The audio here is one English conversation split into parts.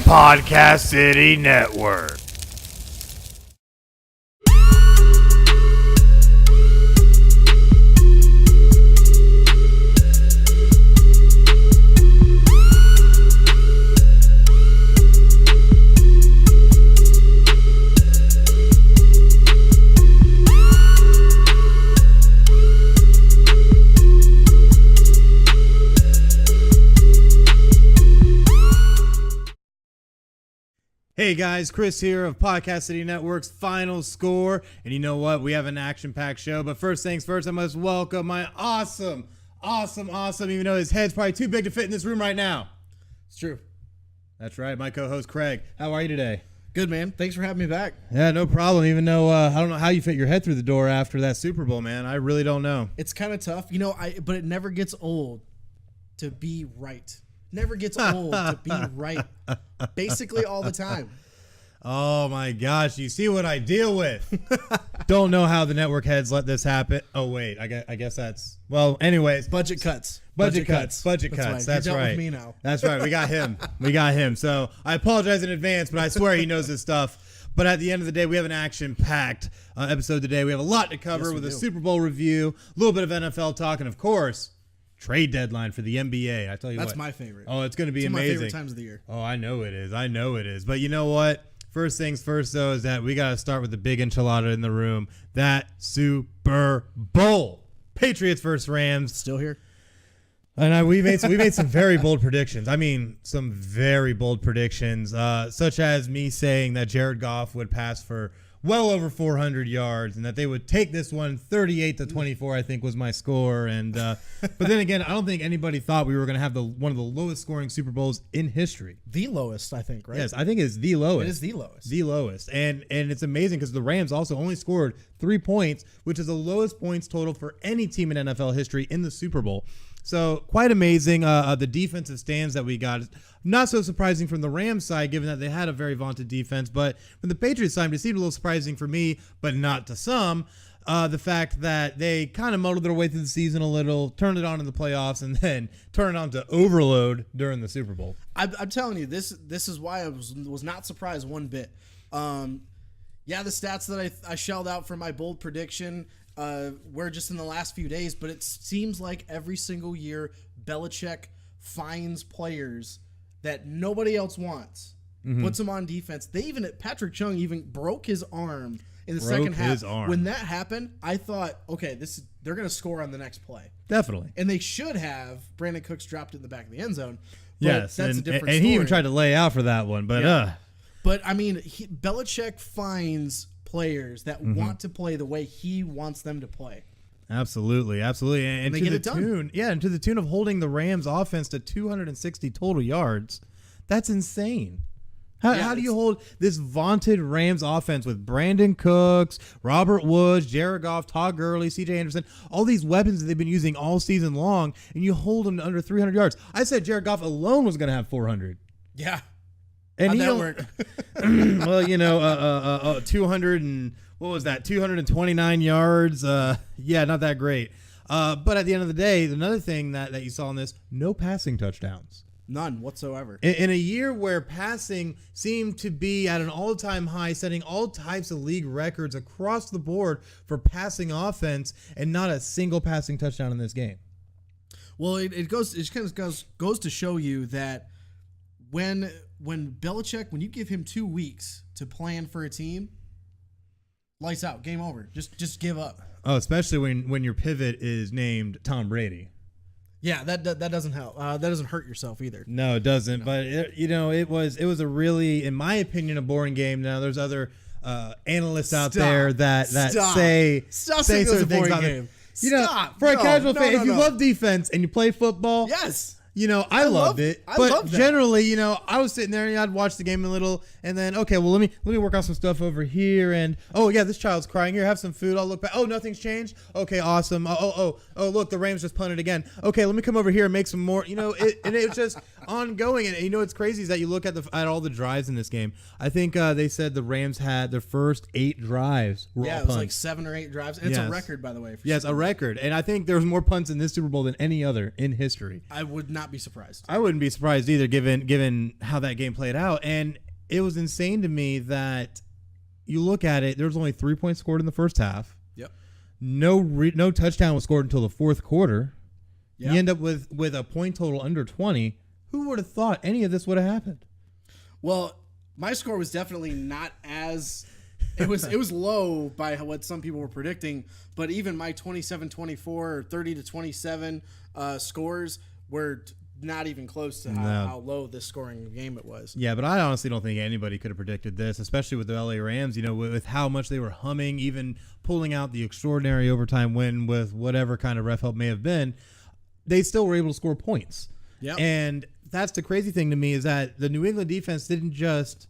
Podcast City Network. Hey guys, Chris here of Podcast City Network's Final Score. And you know what? We have an action-packed show. But first things first, I must welcome my awesome, even though his head's probably too big to fit in this room right now. It's true. That's right, my co-host Craig. How are you today? Good, man. Thanks for having me back. Yeah, no problem. Even though I don't know how you fit your head through the door after that Super Bowl, man. I really don't know. It's kind of tough. But it never gets old to be right. Never gets old to be right. Basically all the time. Oh my gosh, you see what I deal with. Don't know how the network heads let this happen. Oh wait, I guess that's, well, anyways. Budget cuts. Budget cuts. That's You're right. With me now. That's right. We got him. So I apologize in advance, but I swear he knows his stuff. But at the end of the day, we have an action-packed episode today. We have a lot to cover with a Super Bowl review, a little bit of NFL talk, and of course, trade deadline for the NBA. I tell you what. That's my favorite. Oh, it's going to be amazing. amazing. One of my favorite times of the year. Oh, I know it is. But you know what? First things first, though, is that we got to start with the big enchilada in the room. That Super Bowl. Patriots versus Rams. Still here. And we made some very bold predictions. I mean, some very bold predictions, such as me saying that Jared Goff would pass for well over 400 yards and that they would take this one 38-24, I think was my score. And but then again, I don't think anybody thought we were going to have one of the lowest scoring Super Bowls in history. The lowest, I think, right? Yes, I think it's the lowest. It is the lowest. The lowest. And it's amazing because the Rams also only scored 3 points, which is the lowest points total for any team in NFL history in the Super Bowl. So quite amazing. The defensive stands that we got, not so surprising from the Rams side, given that they had a very vaunted defense. But from the Patriots side, it seemed a little surprising for me, but not to some. The fact that they kind of muddled their way through the season a little, turned it on in the playoffs, and then turned it on to overload during the Super Bowl. I'm telling you, this is why I was not surprised one bit. The stats that I shelled out for my bold prediction were just in the last few days, but it seems like every single year Belichick finds players that nobody else wants, puts them on defense. Patrick Chung even broke his arm in the second half. When that happened, I thought, okay, they're going to score on the next play. Definitely. And they should have. Brandon Cooks dropped it in the back of the end zone. But yes, that's a different story. And he even tried to lay out for that one, but yeah. But I mean, Belichick finds players that want to play the way he wants them to play. Absolutely. And they to get the it done. tune, and to the tune of holding the Rams offense to 260 total yards. That's insane. How do you hold this vaunted Rams offense with Brandon Cooks, Robert Woods, Jared Goff, Todd Gurley, CJ Anderson, all these weapons that they've been using all season long, and you hold them to under 300 yards? I said Jared Goff alone was going to have 400. Yeah. And how'd that work? Well, 200 and what was that? 229 yards. Not that great. But at the end of the day, another thing that you saw in this, no passing touchdowns. None whatsoever. In a year where passing seemed to be at an all-time high, setting all types of league records across the board for passing offense, and not a single passing touchdown in this game. Well, it goes to show you that when Belichick, when you give him 2 weeks to plan for a team, lights out, game over. Just give up. Oh, especially when your pivot is named Tom Brady. Yeah, that doesn't help. That doesn't hurt yourself either. No, it doesn't. But it was a really, in my opinion, a boring game. Now there's other analysts out there that say certain things about it. For a casual fan, if you love defense and you play football, yes. I loved it. But generally, I was sitting there and I'd watch the game a little, and then let me work on some stuff over here. And this child's crying. Here, have some food. I'll look back. Oh, nothing's changed. Okay, awesome. Oh, look, the Rams just punted again. Okay, let me come over here and make some more. And it was just ongoing. And you know what's crazy is that you look at all the drives in this game. I think they said the Rams had their first 8 drives. Were all it was punts. like 7 or 8 drives. And it's a record, by the way. Yes, a record. And I think there's more punts in this Super Bowl than any other in history. I would not be surprised. I wouldn't be surprised either, given how that game played out. And it was insane to me that you look at it. There was only 3 points scored in the first half. Yep. No touchdown was scored until the fourth quarter. Yep. You end up with a point total under 20. Who would have thought any of this would have happened? Well, my score was definitely not as it was low by what some people were predicting, but even my 27-24 or 30-27 scores were not even close to how low this scoring game it was. Yeah, but I honestly don't think anybody could have predicted this, especially with the LA Rams, with how much they were humming, even pulling out the extraordinary overtime win with whatever kind of ref help may have been. They still were able to score points. Yeah. And that's the crazy thing to me is that the New England defense didn't just,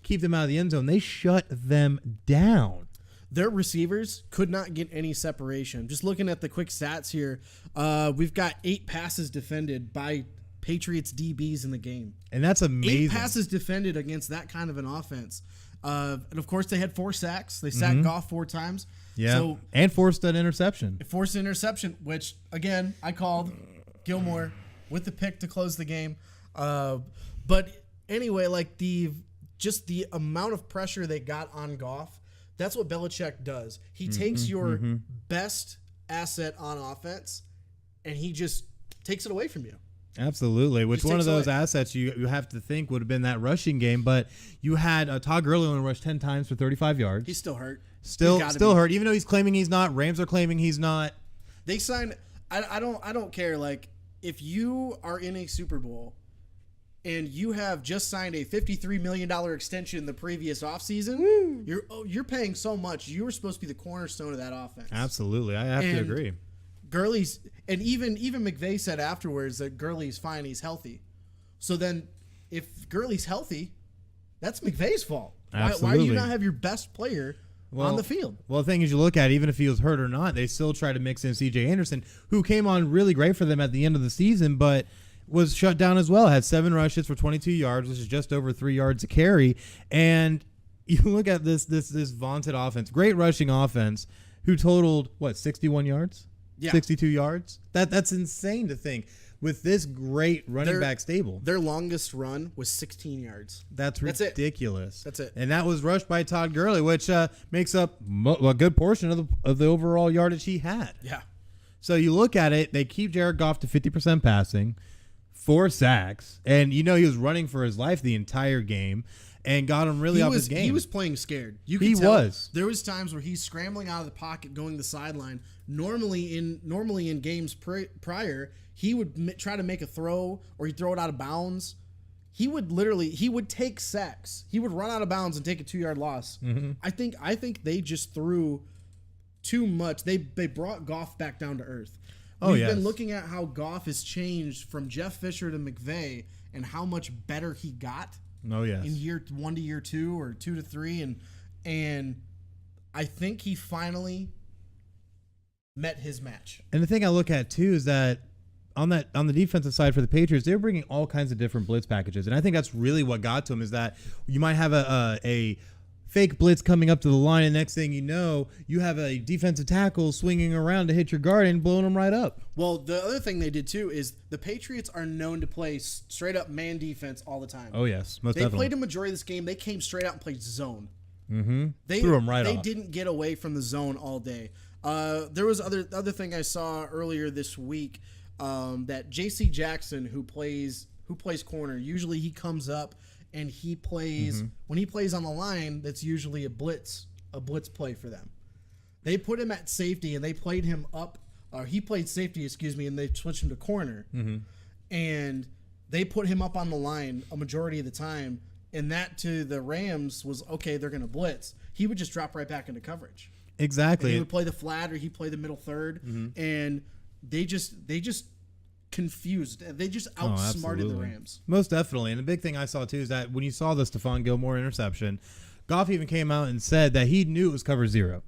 keep them out of the end zone. They shut them down. Their receivers could not get any separation. Just looking at the quick stats here, we've got 8 passes defended by Patriots DBs in the game. And that's amazing. 8 passes defended against that kind of an offense. And, of course, they had 4 sacks. They sacked Goff 4 times. Yeah, so, and forced an interception. Forced an interception, which, again, I called Gilmore with the pick to close the game. But anyway, like the amount of pressure they got on Goff, that's what Belichick does. He takes your best asset on offense, and he just takes it away from you. Absolutely. Which one of those assets you have to think would have been that rushing game, but you had Todd Gurley only rushed 10 times for 35 yards. He's still hurt. Still hurt, even though he's claiming he's not. Rams are claiming he's not. They signed. I don't care. Like, if you are in a Super Bowl and you have just signed a $53 million extension the previous offseason, you're paying so much. You were supposed to be the cornerstone of that offense. Absolutely. I have to agree. Gurley's, and even McVay said afterwards that Gurley's fine, he's healthy. So then if Gurley's healthy, that's McVay's fault. Why do you not have your best player on the field? Well, the thing is, you look at it, even if he was hurt or not, they still try to mix in C.J. Anderson, who came on really great for them at the end of the season, but was shut down as well. Had 7 rushes for 22 yards, which is just over 3 yards a carry. And you look at this vaunted offense, great rushing offense, who totaled, 61 yards? Yeah. 62 yards? That's insane to think. With this great running back stable. Their longest run was 16 yards. That's ridiculous. That's it. And that was rushed by Todd Gurley, which makes up a good portion of the overall yardage he had. Yeah. So you look at it, they keep Jared Goff to 50% passing, 4 sacks, and he was running for his life the entire game and got him really off his game. He was playing scared. You could tell. Was. There was times where he's scrambling out of the pocket, going to the sideline. Normally in games prior, he would try to make a throw or he'd throw it out of bounds. He would take sacks. He would run out of bounds and take a 2-yard loss. Mm-hmm. I think they just threw too much. They brought Goff back down to earth. We've been looking at how Goff has changed from Jeff Fisher to McVay and how much better he got. Oh yes. In year 1 to year 2 or 2 to 3, and I think he finally met his match. And the thing I look at too is that on the defensive side for the Patriots, they're bringing all kinds of different blitz packages, and I think that's really what got to him is that you might have a fake blitz coming up to the line, and next thing you know, you have a defensive tackle swinging around to hit your guard and blowing them right up. Well, the other thing they did too is the Patriots are known to play straight up man defense all the time. Oh yes, most they definitely. Played a majority of this game. They came straight out and played zone. Mm-hmm. They threw them right off. They didn't get away from the zone all day. There was other thing I saw earlier this week that J.C. Jackson, who plays corner, usually he comes up and he plays when he plays on the line. That's usually a blitz play for them. They put him at safety and they played him up. He played safety, and they switched him to corner. Mm-hmm. And they put him up on the line a majority of the time. And that to the Rams was okay. They're going to blitz. He would just drop right back into coverage. Exactly. And he would play the flat or he'd play the middle third, and they just confused. They just outsmarted the Rams. Most definitely. And the big thing I saw too is that when you saw the Stephon Gilmore interception, Goff even came out and said that he knew it was cover 0.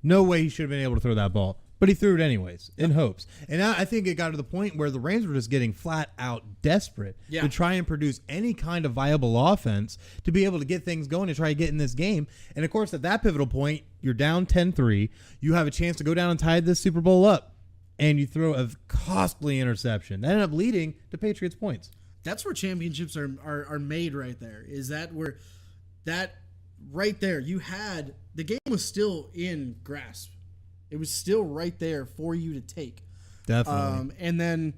No way he should have been able to throw that ball. But he threw it anyways in hopes. And I think it got to the point where the Rams were just getting flat out desperate to try and produce any kind of viable offense to be able to get things going and try to get in this game. And, of course, at that pivotal point, you're down 10-3. You have a chance to go down and tie this Super Bowl up. And you throw a costly interception. That ended up leading to Patriots points. That's where championships are made right there. Is that where that right there, you had the game was still in grasp. It was still right there for you to take. Definitely. And then,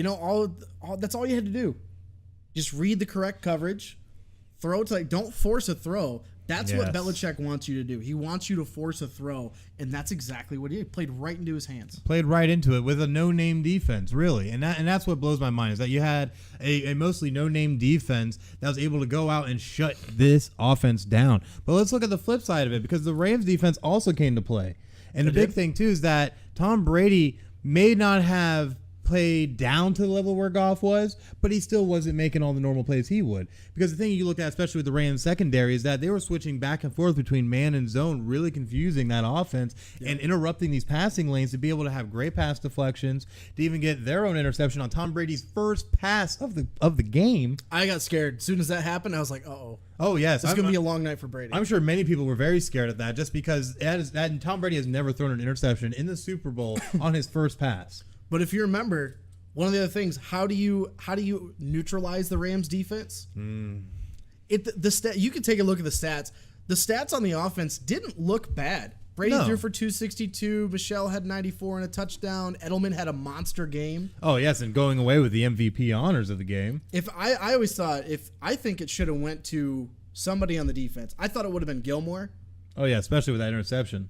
all that's all you had to do. Just read the correct coverage, throw it to don't force a throw. That's what Belichick wants you to do. He wants you to force a throw, and that's exactly what he did. Played right into his hands. Played right into it with a no-name defense, really. And that's what blows my mind is that you had a mostly no-name defense that was able to go out and shut this offense down. But let's look at the flip side of it because the Rams defense also came to play. And the big thing, too, is that Tom Brady may not have played down to the level where Goff was, but he still wasn't making all the normal plays he would. Because the thing you look at, especially with the Rams secondary, is that they were switching back and forth between man and zone, really confusing that offense and interrupting these passing lanes to be able to have great pass deflections, to even get their own interception on Tom Brady's first pass of the game. I got scared. As soon as that happened, I was like, uh-oh. Oh, yes. It's going to be a long night for Brady. I'm sure many people were very scared of that just because Tom Brady has never thrown an interception in the Super Bowl on his first pass. But if you remember, one of the other things, how do you neutralize the Rams defense? You can take a look at the stats. The stats on the offense didn't look bad. Brady threw for 262. Michelle had 94 and a touchdown. Edelman had a monster game. Oh, yes, and going away with the MVP honors of the game. I always thought I think it should have went to somebody on the defense. I thought it would have been Gilmore. Oh, yeah, especially with that interception.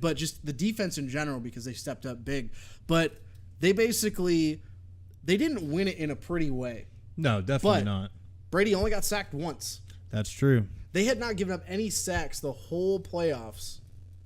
But just the defense in general because they stepped up big. But they didn't win it in a pretty way. No, definitely not. Brady only got sacked once. That's true. They had not given up any sacks the whole playoffs.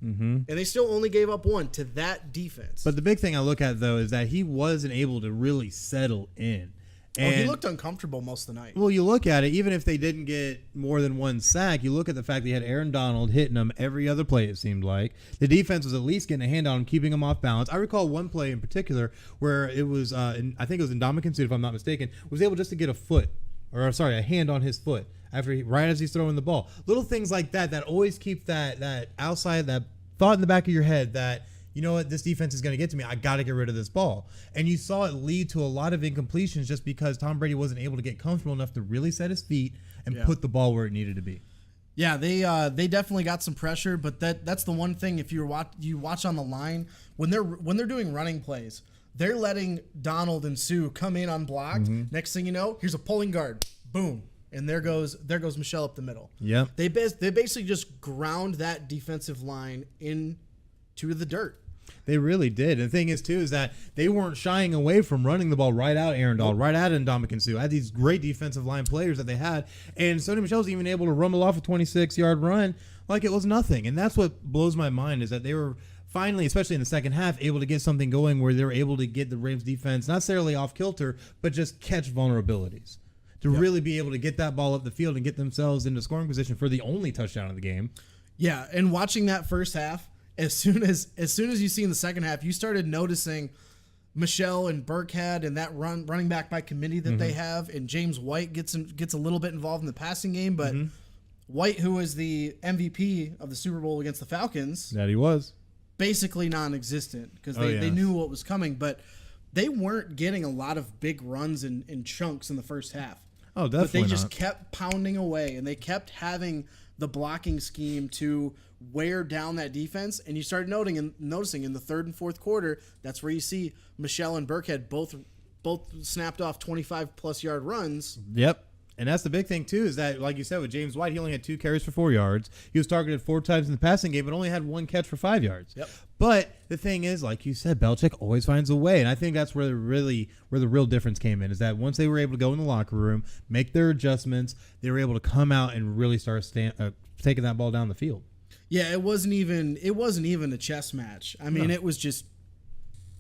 Mm-hmm. And they still only gave up one to that defense. But the big thing I look at, though, is that he wasn't able to really settle in. And he looked uncomfortable most of the night. Well, you look at it, even if they didn't get more than one sack, you look at the fact they had Aaron Donald hitting them every other play, it seemed like. The defense was at least getting a hand on him, keeping him off balance. I recall one play in particular where it was, I think it was in Ndamukong Suh, if I'm not mistaken, was able just to get a hand on his foot right as he's throwing the ball. Little things like that always keep that outside, that thought in the back of your head that, you know what, this defense is going to get to me. I got to get rid of this ball. And you saw it lead to a lot of incompletions just because Tom Brady wasn't able to get comfortable enough to really set his feet and put the ball where it needed to be. Yeah, they definitely got some pressure, but that's the one thing. If you watch on the line when they're doing running plays, they're letting Donald and Sue come in unblocked. Mm-hmm. Next thing you know, here's a pulling guard, boom, and there goes Michelle up the middle. Yeah, they basically just ground that defensive line into the dirt. They really did. And the thing is, too, is that they weren't shying away from running the ball right out Aaron Donald, right out Ndamukong Suh. Had these great defensive line players that they had. And Sony Michel's even able to rumble off a 26-yard run like it was nothing. And that's what blows my mind is that they were finally, especially in the second half, able to get something going where they were able to get the Rams defense not necessarily off kilter, but just catch vulnerabilities. To really be able to get that ball up the field and get themselves into scoring position for the only touchdown of the game. Yeah, and watching that first half, as soon as you see in the second half, you started noticing Michelle and Burkhead and that running back by committee that they have, and James White gets a little bit involved in the passing game, but White, who was the MVP of the Super Bowl against the Falcons, that he was basically non-existent because they knew what was coming, but they weren't getting a lot of big runs in chunks in the first half. Oh, definitely. But they just kept pounding away, and they kept having the blocking scheme to wear down that defense. And you started noticing in the third and fourth quarter, that's where you see Michelle and Burkhead both snapped off 25-plus yard runs. Yep. And that's the big thing, too, is that, like you said, with James White, he only had 2 carries for 4 yards. He was targeted 4 times in the passing game, but only had 1 catch for 5 yards. Yep. But the thing is, like you said, Belichick always finds a way. And I think that's where the real difference came in, is that once they were able to go in the locker room, make their adjustments, they were able to come out and really start taking that ball down the field. Yeah, it wasn't even a chess match. I mean, it was just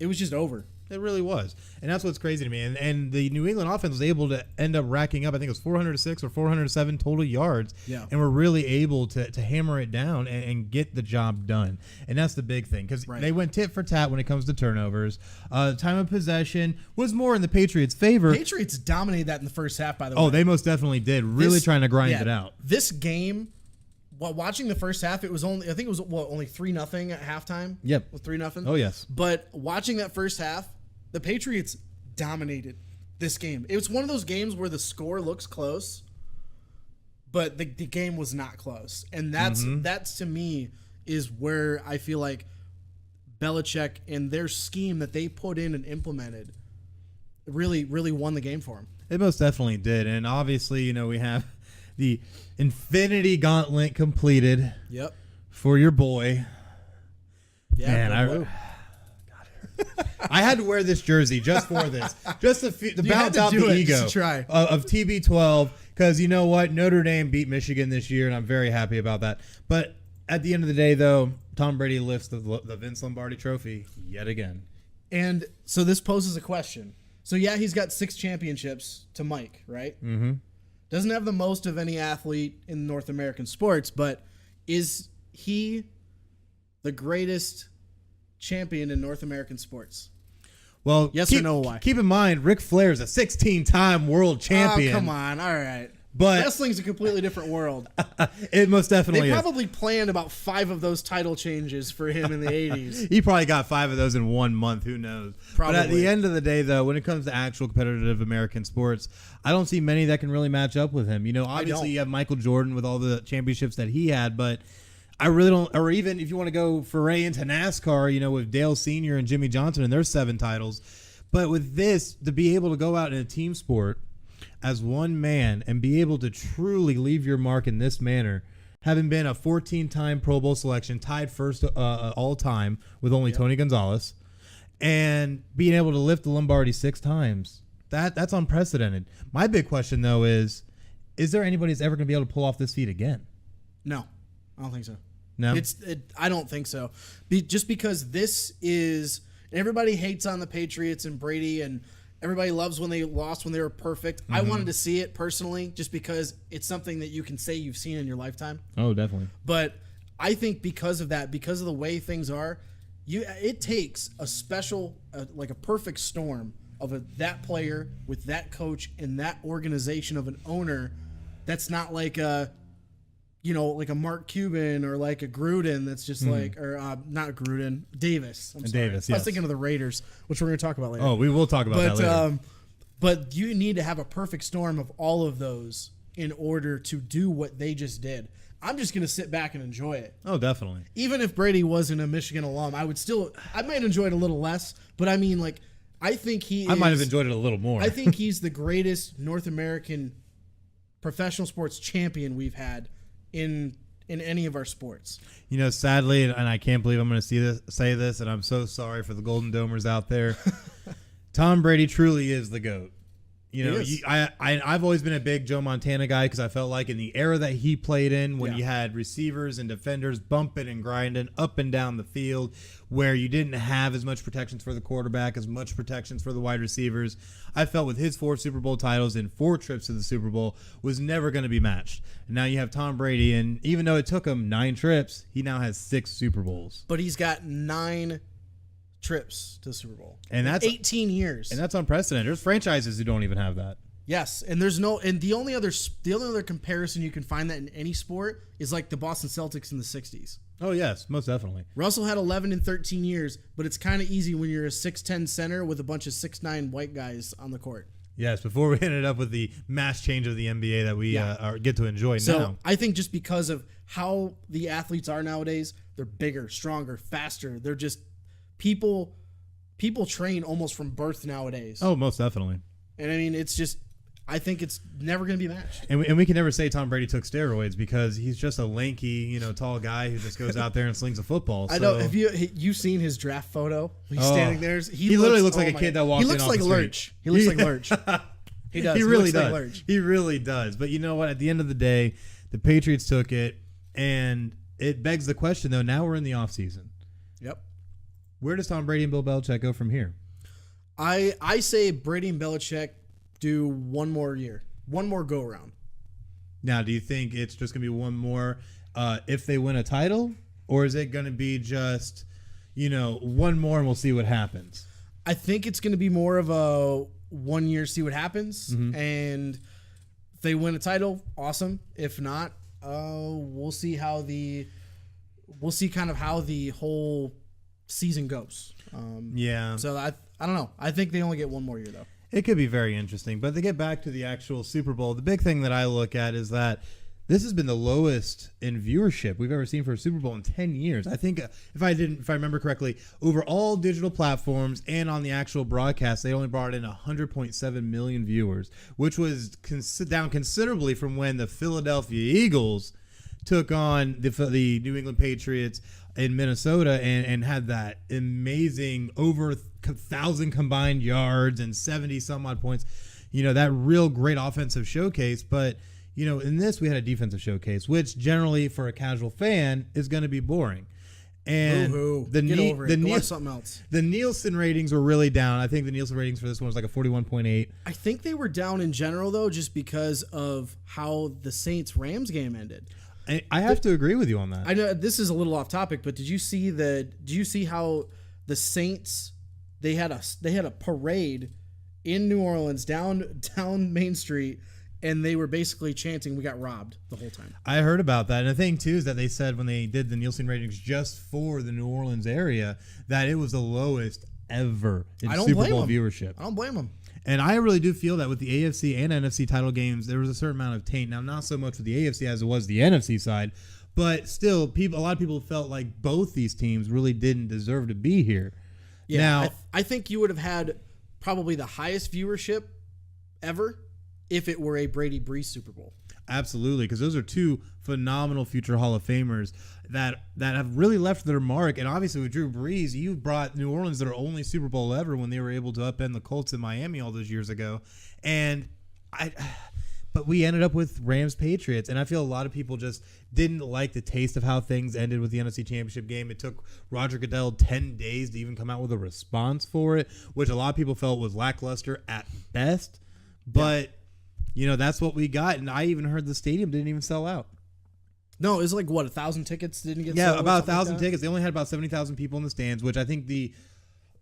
over. It really was. And that's what's crazy to me. And the New England offense was able to end up racking up, I think it was 406 or 407 total yards. Yeah. And we're really able to hammer it down and get the job done. And that's the big thing because they went tit for tat when it comes to turnovers. Time of possession was more in the Patriots' favor. Patriots dominated that in the first half, by the way. Oh, they most definitely did. Really trying to grind it out. This game, while watching the first half, it was only, I think it was only 3-0 at halftime. Yep. It was 3-0. Oh, yes. But watching that first half, the Patriots dominated this game. It was one of those games where the score looks close, but the game was not close. And that's to me is where I feel like Belichick and their scheme that they put in and implemented really, really won the game for him. It most definitely did. And obviously, we have the Infinity Gauntlet completed. Yep. For your boy. Yeah. Man, I had to wear this jersey just for this, just to bounce out the ego of TB12. Because you know what, Notre Dame beat Michigan this year, and I'm very happy about that. But at the end of the day, though, Tom Brady lifts the Vince Lombardi Trophy yet again. And so this poses a question. So yeah, he's got 6 championships to Mike, right? Mm-hmm. Doesn't have the most of any athlete in North American sports, but is he the greatest champion in North American sports? Well, yes or no? Why? Keep in mind, Ric Flair is a 16-time world champion. Oh, come on. All right. But wrestling's a completely different world. It most definitely They is. probably planned about 5 of those title changes for him in the 80s. He probably got 5 of those in 1 month. Who knows? Probably. But at the end of the day, though, when it comes to actual competitive American sports, I don't see many that can really match up with him. Obviously you have Michael Jordan with all the championships that he had, but I really don't. Or even if you want to go foray into NASCAR, with Dale Sr. and Jimmy Johnson and their 7 titles. But with this, to be able to go out in a team sport as one man and be able to truly leave your mark in this manner, having been a 14-time Pro Bowl selection, tied first all time with only Tony Gonzalez, and being able to lift the Lombardi 6 times, that's unprecedented. My big question, though, is there anybody that's ever going to be able to pull off this feat again? No, I don't think so. No? I don't think so. Just because this is... Everybody hates on the Patriots and Brady, and everybody loves when they lost when they were perfect. I wanted to see it personally just because it's something that you can say you've seen in your lifetime. Oh, definitely. But I think because of that, because of the way things are, it takes a special, like a perfect storm of that player with that coach and that organization of an owner that's not like a... like a Mark Cuban or like a Gruden that's just like, or not Gruden, Davis. I'm sorry. Davis, I was yes. thinking of the Raiders, which we're going to talk about later. Oh, we will talk about that later. But you need to have a perfect storm of all of those in order to do what they just did. I'm just going to sit back and enjoy it. Oh, definitely. Even if Brady wasn't a Michigan alum, I might enjoy it a little less, but I mean, like, I think I might have enjoyed it a little more. I think he's the greatest North American professional sports champion we've had in any of our sports. Sadly, and I can't believe I'm going to say this, and I'm so sorry for the Golden Domers out there. Tom Brady truly is the GOAT. I've always been a big Joe Montana guy because I felt like in the era that he played in, when you had receivers and defenders bumping and grinding up and down the field, where you didn't have as much protections for the quarterback, as much protections for the wide receivers, I felt with his 4 Super Bowl titles and 4 trips to the Super Bowl was never going to be matched. And now you have Tom Brady, and even though it took him 9 trips, he now has 6 Super Bowls. But he's got 9 trips to the Super Bowl. And that's 18 years. And that's unprecedented. There's franchises who don't even have that. Yes, and the only other comparison you can find that in any sport is like the Boston Celtics in the 60s. Oh yes, most definitely. Russell had 11 in 13 years, but it's kind of easy when you're a 6'10" center with a bunch of 6'9" white guys on the court. Yes, before we ended up with the mass change of the NBA that we get to enjoy now. So I think just because of how the athletes are nowadays, they're bigger, stronger, faster. They're just people train almost from birth nowadays. Oh, most definitely. And I mean, it's just, I think it's never going to be matched. And we can never say Tom Brady took steroids because he's just a lanky, tall guy who just goes out there and slings a football. I know. Have you seen his draft photo? He's standing there. He literally looks like a kid that walked in off the street. He looks like Lurch. He does. He really does. He really does. But you know what? At the end of the day, the Patriots took it, and it begs the question, though. Now we're in the offseason. Yep. Where does Tom Brady and Bill Belichick go from here? I say Brady and Belichick do one more year, one more go around. Now, do you think it's just going to be one more if they win a title, or is it going to be just, one more and we'll see what happens? I think it's going to be more of a 1 year, see what happens, and if they win a title, awesome. If not, we'll see how the whole season goes. So I don't know. I think they only get one more year though. It could be very interesting. But to get back to the actual Super Bowl, the big thing that I look at is that this has been the lowest in viewership we've ever seen for a Super Bowl in 10 years. I think if I remember correctly, over all digital platforms and on the actual broadcast, they only brought in 100.7 million viewers, which was down considerably from when the Philadelphia Eagles took on the New England Patriots in Minnesota and had that amazing over 1,000 combined yards and 70 some odd points. That real great offensive showcase. But, in this we had a defensive showcase, which generally for a casual fan is going to be boring. And watch something else. The Nielsen ratings were really down. I think the Nielsen ratings for this one was like a 41.8. I think they were down in general though, just because of how the Saints-Rams game ended. I have to agree with you on that. I know this is a little off topic, but did you see how the Saints they had a parade in New Orleans down Main Street, and they were basically chanting, "We got robbed" the whole time. I heard about that. And the thing too is that they said when they did the Nielsen ratings just for the New Orleans area that it was the lowest ever in Super Bowl viewership. I don't blame them. And I really do feel that with the AFC and NFC title games, there was a certain amount of taint. Now, not so much with the AFC as it was the NFC side, but still, a lot of people felt like both these teams really didn't deserve to be here. Yeah, now, I think you would have had probably the highest viewership ever if it were a Brady Brees Super Bowl. Absolutely, because those are two phenomenal future Hall of Famers that have really left their mark. And obviously with Drew Brees, you brought New Orleans their only Super Bowl ever when they were able to upend the Colts in Miami all those years ago. But we ended up with Rams Patriots, and I feel a lot of people just didn't like the taste of how things ended with the NFC Championship game. It took Roger Goodell 10 days to even come out with a response for it, which a lot of people felt was lackluster at best. But that's what we got, and I even heard the stadium didn't even sell out. No, it was like, 1,000 tickets didn't get sold? Yeah, about 1,000 tickets. They only had about 70,000 people in the stands, which I think the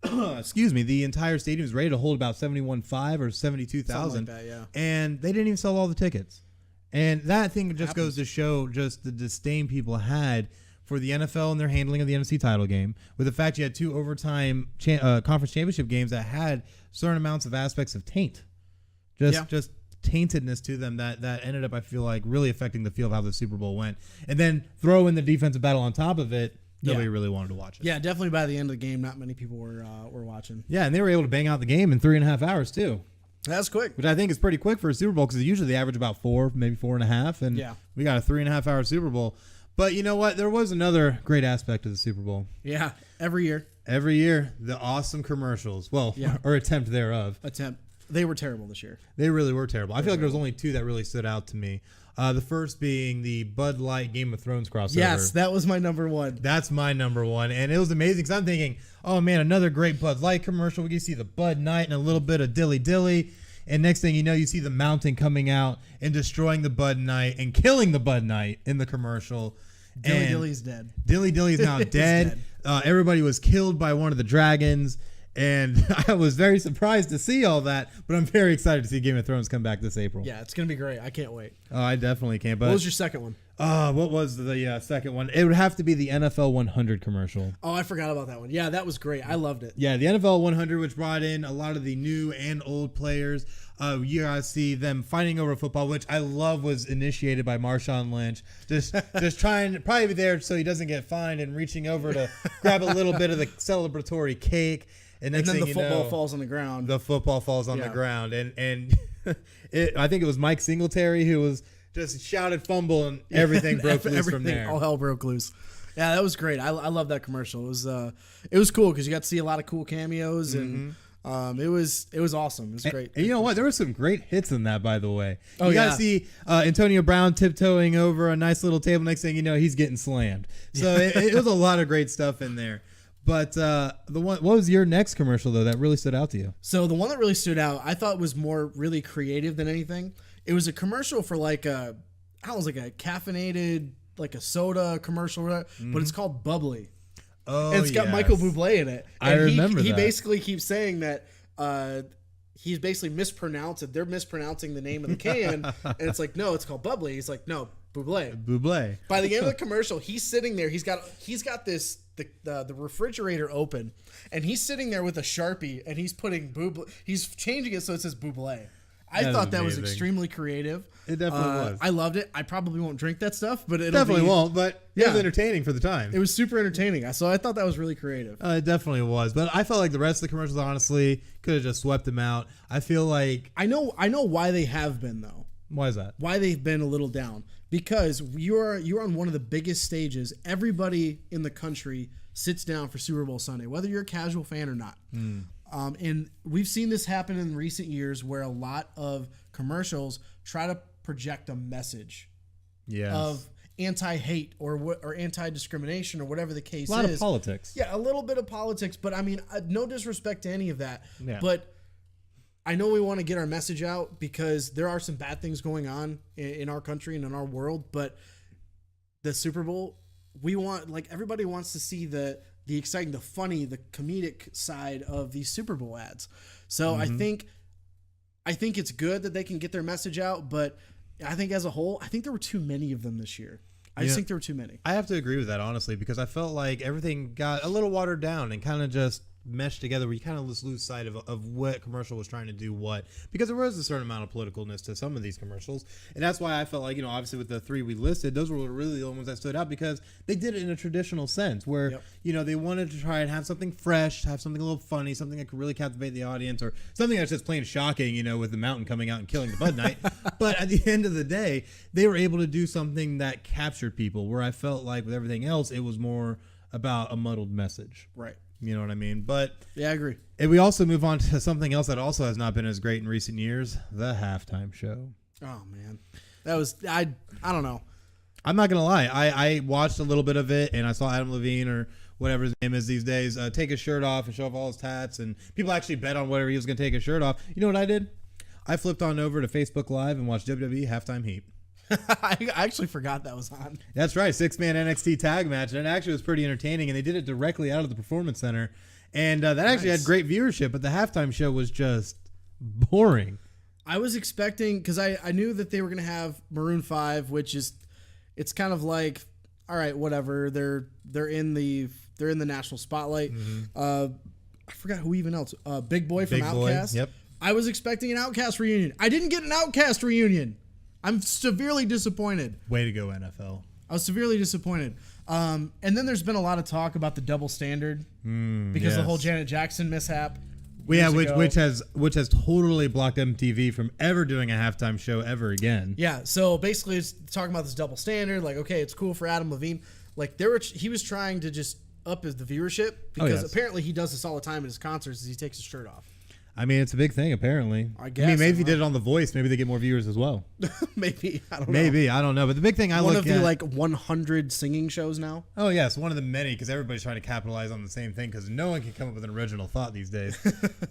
entire stadium is rated to hold about 71.5 or 72,000. Like that, yeah. And they didn't even sell all the tickets. And that thing just goes to show just the disdain people had for the NFL and their handling of the NFC title game, with the fact you had two overtime conference championship games that had certain amounts of aspects of taint. Just taintedness to them that ended up, I feel like, really affecting the feel of how the Super Bowl went. And then throw in the defensive battle on top of it, nobody really wanted to watch it. Yeah, definitely by the end of the game, not many people were watching. Yeah, and they were able to bang out the game in 3.5 hours too. That's quick. Which I think is pretty quick for a Super Bowl, because usually they average about 4, maybe 4.5, and we got a 3.5 hour Super Bowl. But you know what? There was another great aspect of the Super Bowl. Yeah, every year, the awesome commercials. Well, or attempt thereof. They were terrible this year. They really were terrible. I feel like there was only two that really stood out to me. The first being the Bud Light Game of Thrones crossover. Yes, that was my number one. That's my number one. And it was amazing, because I'm thinking, oh man, another great Bud Light commercial. We can see the Bud Night and a little bit of Dilly Dilly. And next thing you know, you see the Mountain coming out and destroying the Bud Knight and killing the Bud Knight in the commercial. Dilly Dilly's dead. Dilly Dilly's now dead. Everybody was killed by one of the dragons. And I was very surprised to see all that, but I'm very excited to see Game of Thrones come back this April. Yeah, it's going to be great. I can't wait. Oh, I definitely can't. But what was your second one? What was the second one? It would have to be the NFL 100 commercial. Oh, I forgot about that one. Yeah, that was great. I loved it. Yeah, the NFL 100, which brought in a lot of the new and old players. You guys see them fighting over football, which I love was initiated by Marshawn Lynch. Just trying, probably there so he doesn't get fined, and reaching over to grab a little bit of the celebratory cake. And then the football falls on the ground. The football falls on the ground. And I think it was Mike Singletary who was just shouted fumble, and everything broke loose from there. All hell broke loose. Yeah, that was great. I love that commercial. It was cool because you got to see a lot of cool cameos, and it was awesome. It was great. And you know what? There were some great hits in that, by the way. You got to see Antonio Brown tiptoeing over a nice little table. Next thing you know, he's getting slammed. So it was a lot of great stuff in there. But what was your next commercial though that really stood out to you? So the one that really stood out, I thought was more really creative than anything. It was a commercial for like a caffeinated, like a soda commercial, but it's called Bubbly. Oh, and it's got Michael Bublé in it. And I remember he that. basically keeps saying that he's basically mispronounced it. They're mispronouncing the name of the can, and it's like, no, it's called Bubbly. He's like, no, Bublé. Bublé. By the end of the commercial, he's sitting there. He's got this the refrigerator open, and he's sitting there with a Sharpie, and he's putting Bublé. He's changing it so it says Bublé. I thought that was extremely creative. It definitely was. I loved it. I probably won't drink that stuff, but it definitely won't. But it was Yeah. entertaining for the time. It was super entertaining. So I thought that was really creative. It definitely was. But I felt like the rest of the commercials, honestly, could have just swept them out. I feel like. I know why they have been though. Why is that? Why they've been a little down? Because you're on one of the biggest stages. Everybody in the country sits down for Super Bowl Sunday, whether you're a casual fan or not. And we've seen this happen in recent years where a lot of commercials try to project a message of anti-hate or anti-discrimination or whatever the case is. A lot of politics. Yeah, a little bit of politics, but I mean, no disrespect to any of that. Yeah. But I know we want to get our message out because there are some bad things going on in our country and in our world, but the Super Bowl, everybody wants to see the exciting, the funny, the comedic side of these Super Bowl ads. So I think it's good that they can get their message out, but I think as a whole, I think there were too many of them this year. I just think there were too many. I have to agree with that, honestly, because I felt like everything got a little watered down and kind of just meshed together where you kind of just lose sight of what commercial was trying to do what, because there was a certain amount of politicalness to some of these commercials. And that's why I felt like, obviously with the three we listed, those were really the only ones that stood out because they did it in a traditional sense where, they wanted to try and have something fresh, have something a little funny, something that could really captivate the audience, or something that's just plain shocking, with the mountain coming out and killing the Bud Knight. But at the end of the day, they were able to do something that captured people, where I felt like with everything else, it was more about a muddled message. Right. You know what I mean? But yeah, I agree. And we also move on to something else that also has not been as great in recent years, the halftime show. Oh man. That was I don't know. I'm not gonna lie. I watched a little bit of it and I saw Adam Levine or whatever his name is these days take his shirt off and show off all his tats, and people actually bet on whether he was gonna take his shirt off. You know what I did? I flipped on over to Facebook Live and watched WWE Halftime Heat. I actually forgot that was on. That's right, 6-man NXT tag match, and it actually was pretty entertaining, and they did it directly out of the Performance Center, and that actually had great viewership, but the halftime show was just boring. I was expecting, because I knew that they were going to have Maroon 5, which is, it's kind of like, all right, whatever, they're in the national spotlight. I forgot who even else. Big Boy from Outkast. Yep. I was expecting an Outkast reunion. I didn't get an Outkast reunion. I'm severely disappointed. Way to go, NFL. I was severely disappointed. And then there's been a lot of talk about the double standard because of the whole Janet Jackson mishap. Yeah, which has totally blocked MTV from ever doing a halftime show ever again. Yeah, so basically it's talking about this double standard. Like, okay, it's cool for Adam Levine. Like he was trying to just up the viewership because apparently he does this all the time at his concerts is he takes his shirt off. I mean, it's a big thing, apparently. I guess. I mean, maybe if he did it on The Voice, maybe they get more viewers as well. Maybe. I don't know. Maybe. I don't know. But the big thing I look at... One of the, 100 singing shows now? Oh, yes. One of the many, because everybody's trying to capitalize on the same thing, because no one can come up with an original thought these days.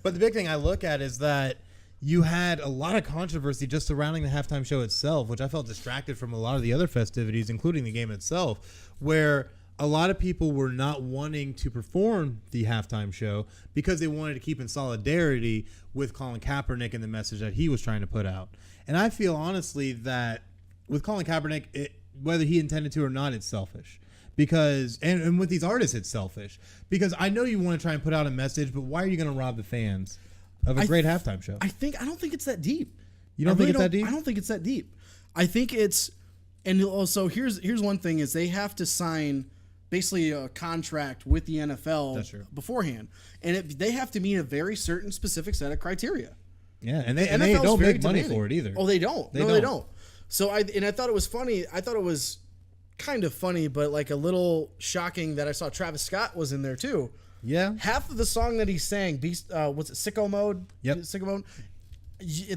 But the big thing I look at is that you had a lot of controversy just surrounding the halftime show itself, which I felt distracted from a lot of the other festivities, including the game itself, where... a lot of people were not wanting to perform the halftime show because they wanted to keep in solidarity with Colin Kaepernick and the message that he was trying to put out. And I feel honestly that with Colin Kaepernick, whether he intended to or not, it's selfish. Because and with these artists, it's selfish. Because I know you want to try and put out a message, but why are you going to rob the fans of a great halftime show? I don't think it's that deep. You don't think it's that deep? I don't think it's that deep. I think it's, and also here's one thing is they have to sign basically a contract with the NFL beforehand, and they have to meet a very certain specific set of criteria. Yeah, and they don't make money for it either. Oh, they don't. They don't. So I thought it was funny. I thought it was kind of funny, but like a little shocking that I saw Travis Scott was in there too. Yeah, half of the song that he sang, what's it, Sicko Mode? Yep, Sicko Mode.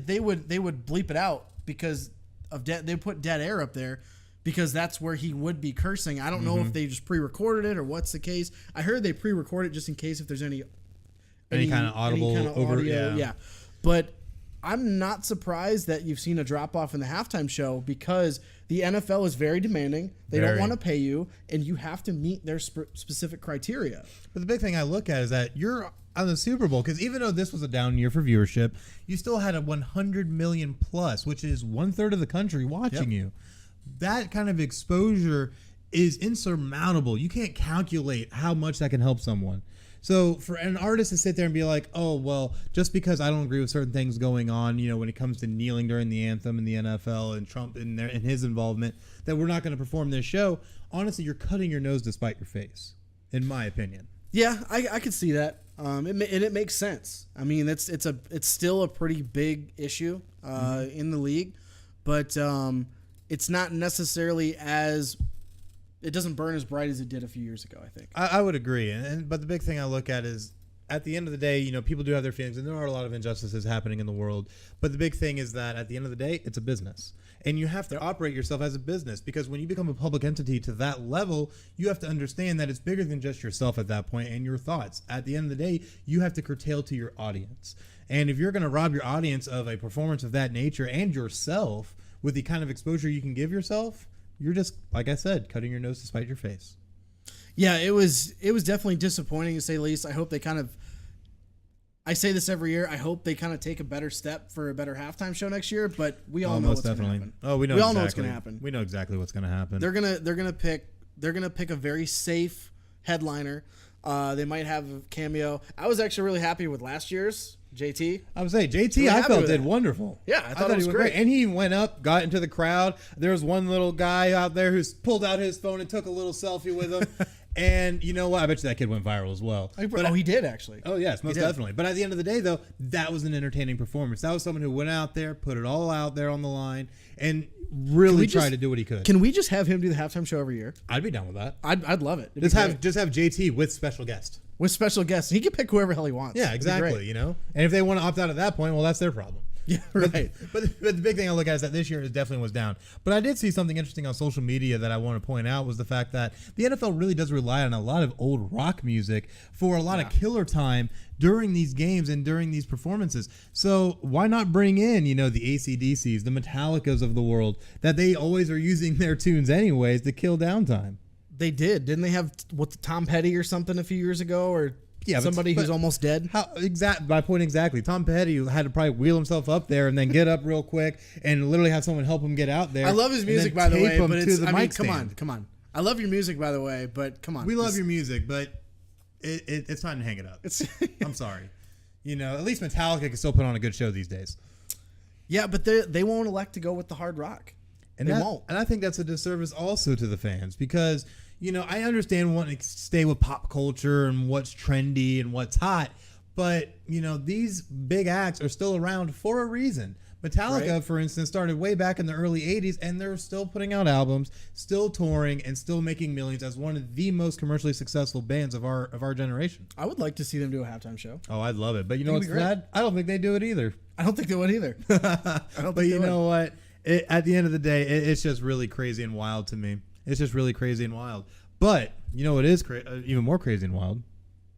They would bleep it out because of they put dead air up there because that's where he would be cursing. I don't know if they just pre-recorded it or what's the case. I heard they pre-record it just in case if there's any kind of audible audio. Yeah. But I'm not surprised that you've seen a drop-off in the halftime show because the NFL is very demanding. They don't want to pay you, and you have to meet their specific criteria. But the big thing I look at is that you're on the Super Bowl, because even though this was a down year for viewership, you still had a 100 million plus, which is 1/3 of the country watching you. That kind of exposure is insurmountable. You can't calculate how much that can help someone. So for an artist to sit there and be like, oh, well, just because I don't agree with certain things going on, when it comes to kneeling during the anthem in the NFL and Trump and his involvement, that we're not going to perform this show, honestly, you're cutting your nose to spite your face, in my opinion. Yeah, I could see that. It makes sense. I mean, it's still a pretty big issue in the league, but it's not necessarily it doesn't burn as bright as it did a few years ago, I think. I would agree. But the big thing I look at is, at the end of the day, people do have their feelings, and there are a lot of injustices happening in the world. But the big thing is that at the end of the day, it's a business. And you have to operate yourself as a business, because when you become a public entity to that level, you have to understand that it's bigger than just yourself at that point and your thoughts. At the end of the day, you have to curtail to your audience. And if you're going to rob your audience of a performance of that nature and yourself with the kind of exposure you can give yourself, you're just, like I said, cutting your nose to spite your face. Yeah, it was definitely disappointing, to say the least. I hope they I say this every year, I hope they kind of take a better step for a better halftime show next year, but we all know what's going to happen. Oh, we all know what's going to happen. We know exactly what's going to happen. They're going to pick a very safe headliner. They might have a cameo. I was actually really happy with last year's JT. I would say JT, really I felt did wonderful. Yeah, I thought it was great. And he went up, got into the crowd. There was one little guy out there who pulled out his phone and took a little selfie with him. And you know what? I bet you that kid went viral as well. He did, actually. Oh, yes, most definitely. But at the end of the day, though, that was an entertaining performance. That was someone who went out there, put it all out there on the line, and really tried to do what he could. Can we just have him do the halftime show every year? I'd be down with that. I'd love it. Just have JT with special guest. With special guests. He can pick whoever the hell he wants. Yeah, exactly. And if they want to opt out at that point, well, that's their problem. Yeah, right. But the big thing I look at is that this year it definitely was down. But I did see something interesting on social media that I want to point out, was the fact that the NFL really does rely on a lot of old rock music for a lot of killer time during these games and during these performances. So why not bring in, the AC/DCs, the Metallicas of the world, that they always are using their tunes anyways to kill downtime? They did. Didn't they have Tom Petty or something a few years ago, or somebody who's almost dead? My point exactly. Tom Petty had to probably wheel himself up there and then get up real quick and literally have someone help him get out there. I love his music, by the way, but come on. I love your music, by the way, but come on. We love your music, but it's time to hang it up. I'm sorry. At least Metallica can still put on a good show these days. Yeah, but they won't elect to go with the hard rock. And they won't. And I think that's a disservice also to the fans, because I understand wanting to stay with pop culture and what's trendy and what's hot, but, these big acts are still around for a reason. Metallica, for instance, started way back in the early 80s, and they're still putting out albums, still touring, and still making millions as one of the most commercially successful bands of our generation. I would like to see them do a halftime show. Oh, I'd love it. But you know what's sad? I don't think they do it either. I don't think they would either. But you know what? At the end of the day, it's just really crazy and wild to me. It's just really crazy and wild. But you know what is even more crazy and wild?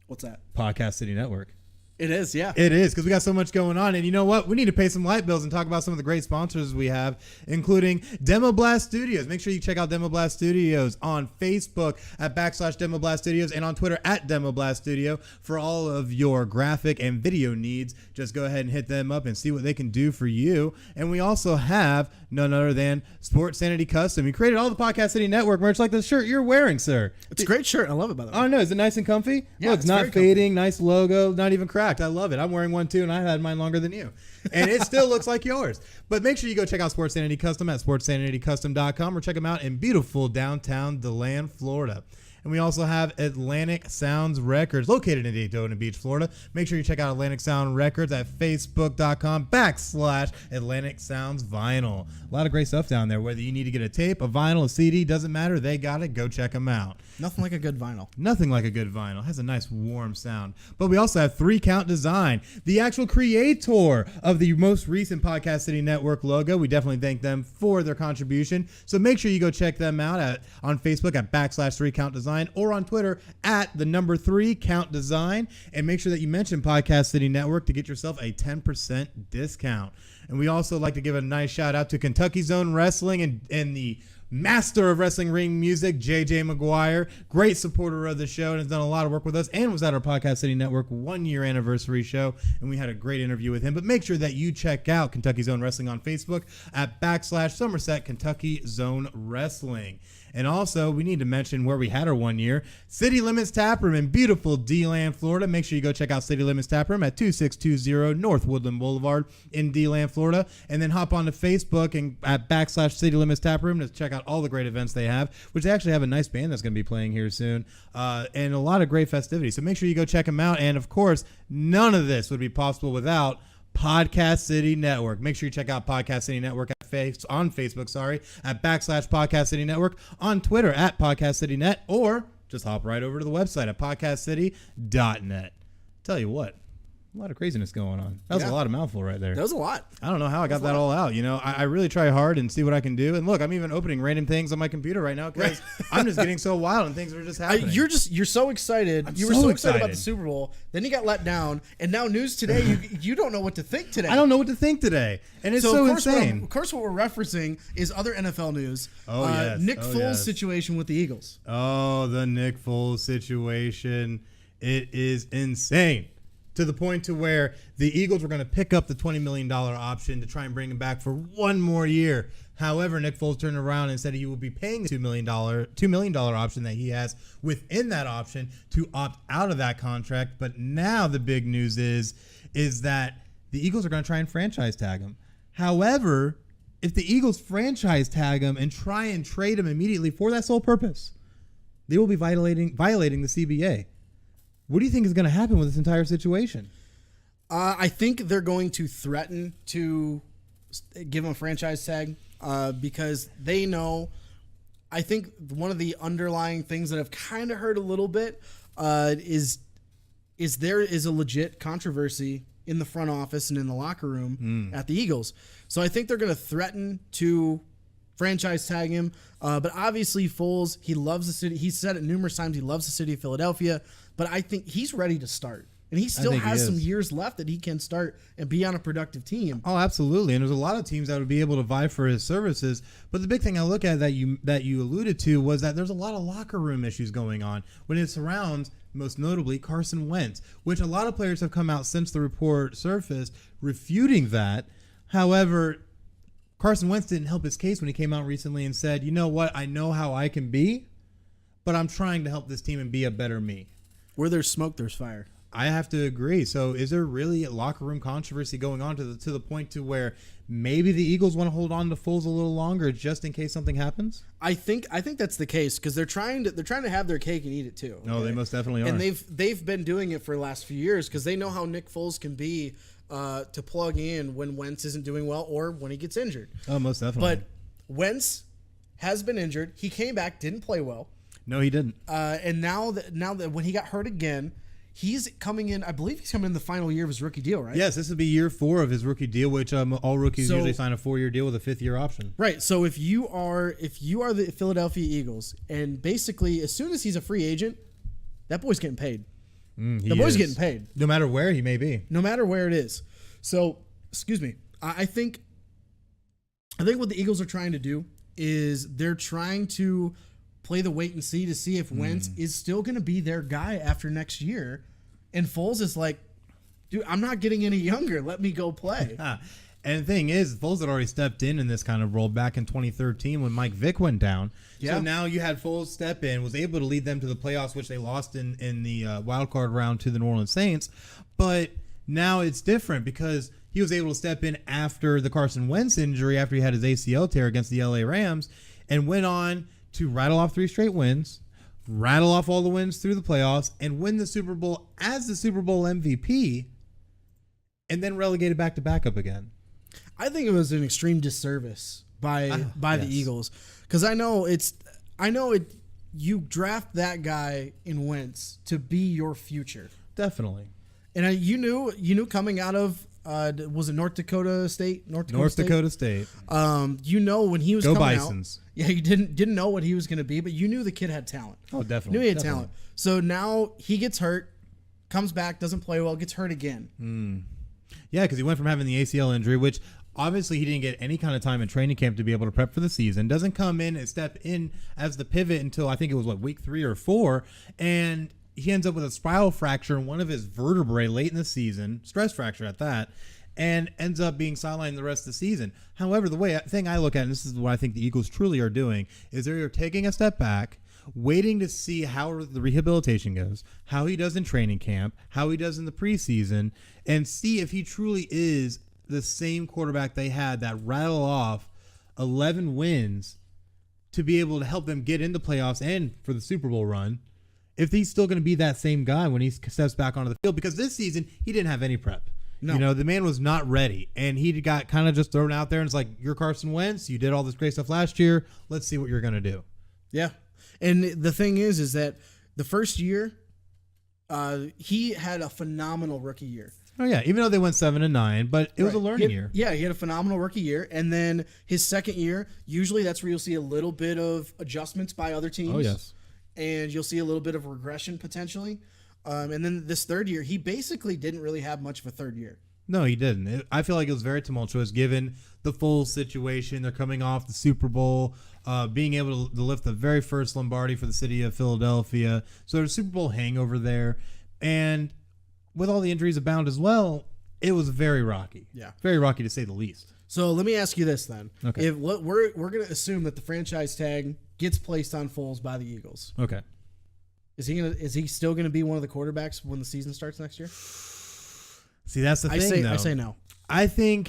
What's that? Podcast City Network. It is, yeah. It is, because we got so much going on. And you know what? We need to pay some light bills and talk about some of the great sponsors we have, including Demo Blast Studios. Make sure you check out Demo Blast Studios on Facebook at /Demo Blast Studios and on Twitter at Demo Blast Studio for all of your graphic and video needs. Just go ahead and hit them up and see what they can do for you. And we also have none other than Sports Sanity Custom. You created all the Podcast City Network merch, like the shirt you're wearing, sir. It's a great shirt. I love it, by the way. Oh, no. Is it nice and comfy? Yeah, Look, it's not fading. Nice logo. Not even cracked. I love it. I'm wearing one too, and I've had mine longer than you. And it still looks like yours. But make sure you go check out Sports Sanity Custom at sportsanitycustom.com, or check them out in beautiful downtown DeLand, Florida. And we also have Atlantic Sounds Records, located in Daytona Beach, Florida. Make sure you check out Atlantic Sound Records at facebook.com/Atlantic Sounds Vinyl. A lot of great stuff down there. Whether you need to get a tape, a vinyl, a CD, doesn't matter. They got it. Go check them out. Nothing like a good vinyl. Nothing like a good vinyl. It has a nice warm sound. But we also have 3 Count Design, the actual creator of the most recent Podcast City Network logo. We definitely thank them for their contribution. So make sure you go check them out on Facebook at /3 Count Design or on Twitter at the number 3 Count Design. And make sure that you mention Podcast City Network to get yourself a 10% discount. And we also like to give a nice shout out to Kentucky Zone Wrestling and the master of wrestling ring music, JJ McGuire, great supporter of the show and has done a lot of work with us and was at our Podcast City Network 1-year anniversary show, and we had a great interview with him. But make sure that you check out Kentucky Zone Wrestling on Facebook at /Somerset Kentucky Zone Wrestling. And also, we need to mention where we had our 1 year, City Limits Taproom in beautiful D-Land, Florida. Make sure you go check out City Limits Taproom at 2620 North Woodland Boulevard in D-Land, Florida. And then hop onto Facebook and at /City Limits Taproom to check out all the great events they have, which they actually have a nice band that's going to be playing here soon, and a lot of great festivities. So make sure you go check them out. And, of course, none of this would be possible without Podcast City Network. Make sure you check out Podcast City Network on Facebook, at /Podcast City Network, on Twitter at Podcast City Net, or just hop right over to the website at podcastcity.net. Tell you what, a lot of craziness going on. That was a lot of mouthful right there. That was a lot. I don't know how I got that all out. You know, I really try hard and see what I can do. And look, I'm even opening random things on my computer right now because I'm just getting so wild and things are just happening. You're so excited. You were so excited about the Super Bowl. Then you got let down. And now news today, you don't know what to think today. I don't know what to think today. And it's so insane. Of course, what we're referencing is other NFL news. Oh, yes. Nick Foles' situation with the Eagles. Oh, the Nick Foles situation. It is insane. To the point to where the Eagles were going to pick up the $20 million option to try and bring him back for 1 more year. However, Nick Foles turned around and said he will be paying the $2 million option that he has within that option to opt out of that contract. But now the big news is that the Eagles are going to try and franchise tag him. However, if the Eagles franchise tag him and try and trade him immediately for that sole purpose, they will be violating the CBA. What do you think is going to happen with this entire situation? I think they're going to threaten to give him a franchise tag because they know. I think one of the underlying things that I've kind of heard a little bit is there is a legit controversy in the front office and in the locker room at the Eagles. So I think they're going to threaten to franchise tag him. But obviously Foles, he loves the city. He's said it numerous times. He loves the city of Philadelphia. But I think he's ready to start. And he still has some years left that he can start and be on a productive team. Oh, absolutely. And there's a lot of teams that would be able to vie for his services. But the big thing I look at that you alluded to was that there's a lot of locker room issues going on when it surrounds, most notably, Carson Wentz, which a lot of players have come out since the report surfaced refuting that. However, Carson Wentz didn't help his case when he came out recently and said, you know what, I know how I can be, but I'm trying to help this team and be a better me. Where there's smoke, there's fire. I have to agree. So is there really a locker room controversy going on to the point to where maybe the Eagles want to hold on to Foles a little longer just in case something happens? I think that's the case because they're trying to have their cake and eat it too. Okay? No, they most definitely are. And they've been doing it for the last few years because they know how Nick Foles can be to plug in when Wentz isn't doing well or when he gets injured. Oh, most definitely. But Wentz has been injured. He came back, didn't play well. No, he didn't. And now that when he got hurt again, he's coming in. I believe he's coming in the final year of his rookie deal, right? Yes, this would be year 4 of his rookie deal, which all rookies usually sign a 4-year deal with a 5th-year option. Right. So if you are the Philadelphia Eagles, and basically as soon as he's a free agent, that boy's getting paid. The boy's getting paid, no matter where he may be, no matter where it is. So, excuse me. I think what the Eagles are trying to do is they're trying to play the wait and see to see if Wentz is still going to be their guy after next year. And Foles is like, dude, I'm not getting any younger. Let me go play. And the thing is, Foles had already stepped in this kind of role back in 2013 when Mike Vick went down. Yeah. So now you had Foles step in, was able to lead them to the playoffs, which they lost in the wild card round to the New Orleans Saints. But now it's different because he was able to step in after the Carson Wentz injury, after he had his ACL tear against the LA Rams, and went on to rattle off 3 straight wins, rattle off all the wins through the playoffs, and win the Super Bowl as the Super Bowl MVP, and then relegated back to backup again. I think it was an extreme disservice by the Eagles, because I know it. You draft that guy in Wentz to be your future, Definitely. and you knew coming out of was it North Dakota State? North Dakota State. When he was Go coming Bisons. out, you didn't know what he was going to be, but you knew the kid had talent. Oh, definitely. Knew he had talent. So now he gets hurt, comes back, doesn't play well, gets hurt again. Yeah, because he went from having the ACL injury, which obviously he didn't get any kind of time in training camp to be able to prep for the season. Doesn't come in and step in as the pivot until I think it was week 3 or 4, and he ends up with a spiral fracture in one of his vertebrae late in the season, stress fracture at that, and ends up being sidelined the rest of the season. However, the thing I look at, and this is what I think the Eagles truly are doing, is they're taking a step back, waiting to see how the rehabilitation goes, how he does in training camp, how he does in the preseason, and see if he truly is the same quarterback they had that rattle off 11 wins to be able to help them get into playoffs and for the Super Bowl run. If he's still going to be that same guy when he steps back onto the field, because this season he didn't have any prep. No. The man was not ready, and he got kind of just thrown out there, and it's like, you're Carson Wentz. You did all this great stuff last year. Let's see what you're going to do. Yeah. And the thing is that the first year, he had a phenomenal rookie year. Oh, yeah. Even though they went 7-9, but it was a learning year. Yeah, he had a phenomenal rookie year. And then his second year, usually that's where you'll see a little bit of adjustments by other teams. Oh, yes. And you'll see a little bit of regression potentially. And then this third year, he basically didn't really have much of a third year. No, he didn't. I feel like it was very tumultuous given the full situation. They're coming off the Super Bowl, being able to lift the very first Lombardi for the city of Philadelphia. So there's a Super Bowl hangover there. And with all the injuries abound as well, it was very rocky. Yeah. Very rocky to say the least. So let me ask you this then. Okay. If we're going to assume that the franchise tag gets placed on Foles by the Eagles. Okay. Is he still going to be one of the quarterbacks when the season starts next year? See, that's the thing, though. I say no. I think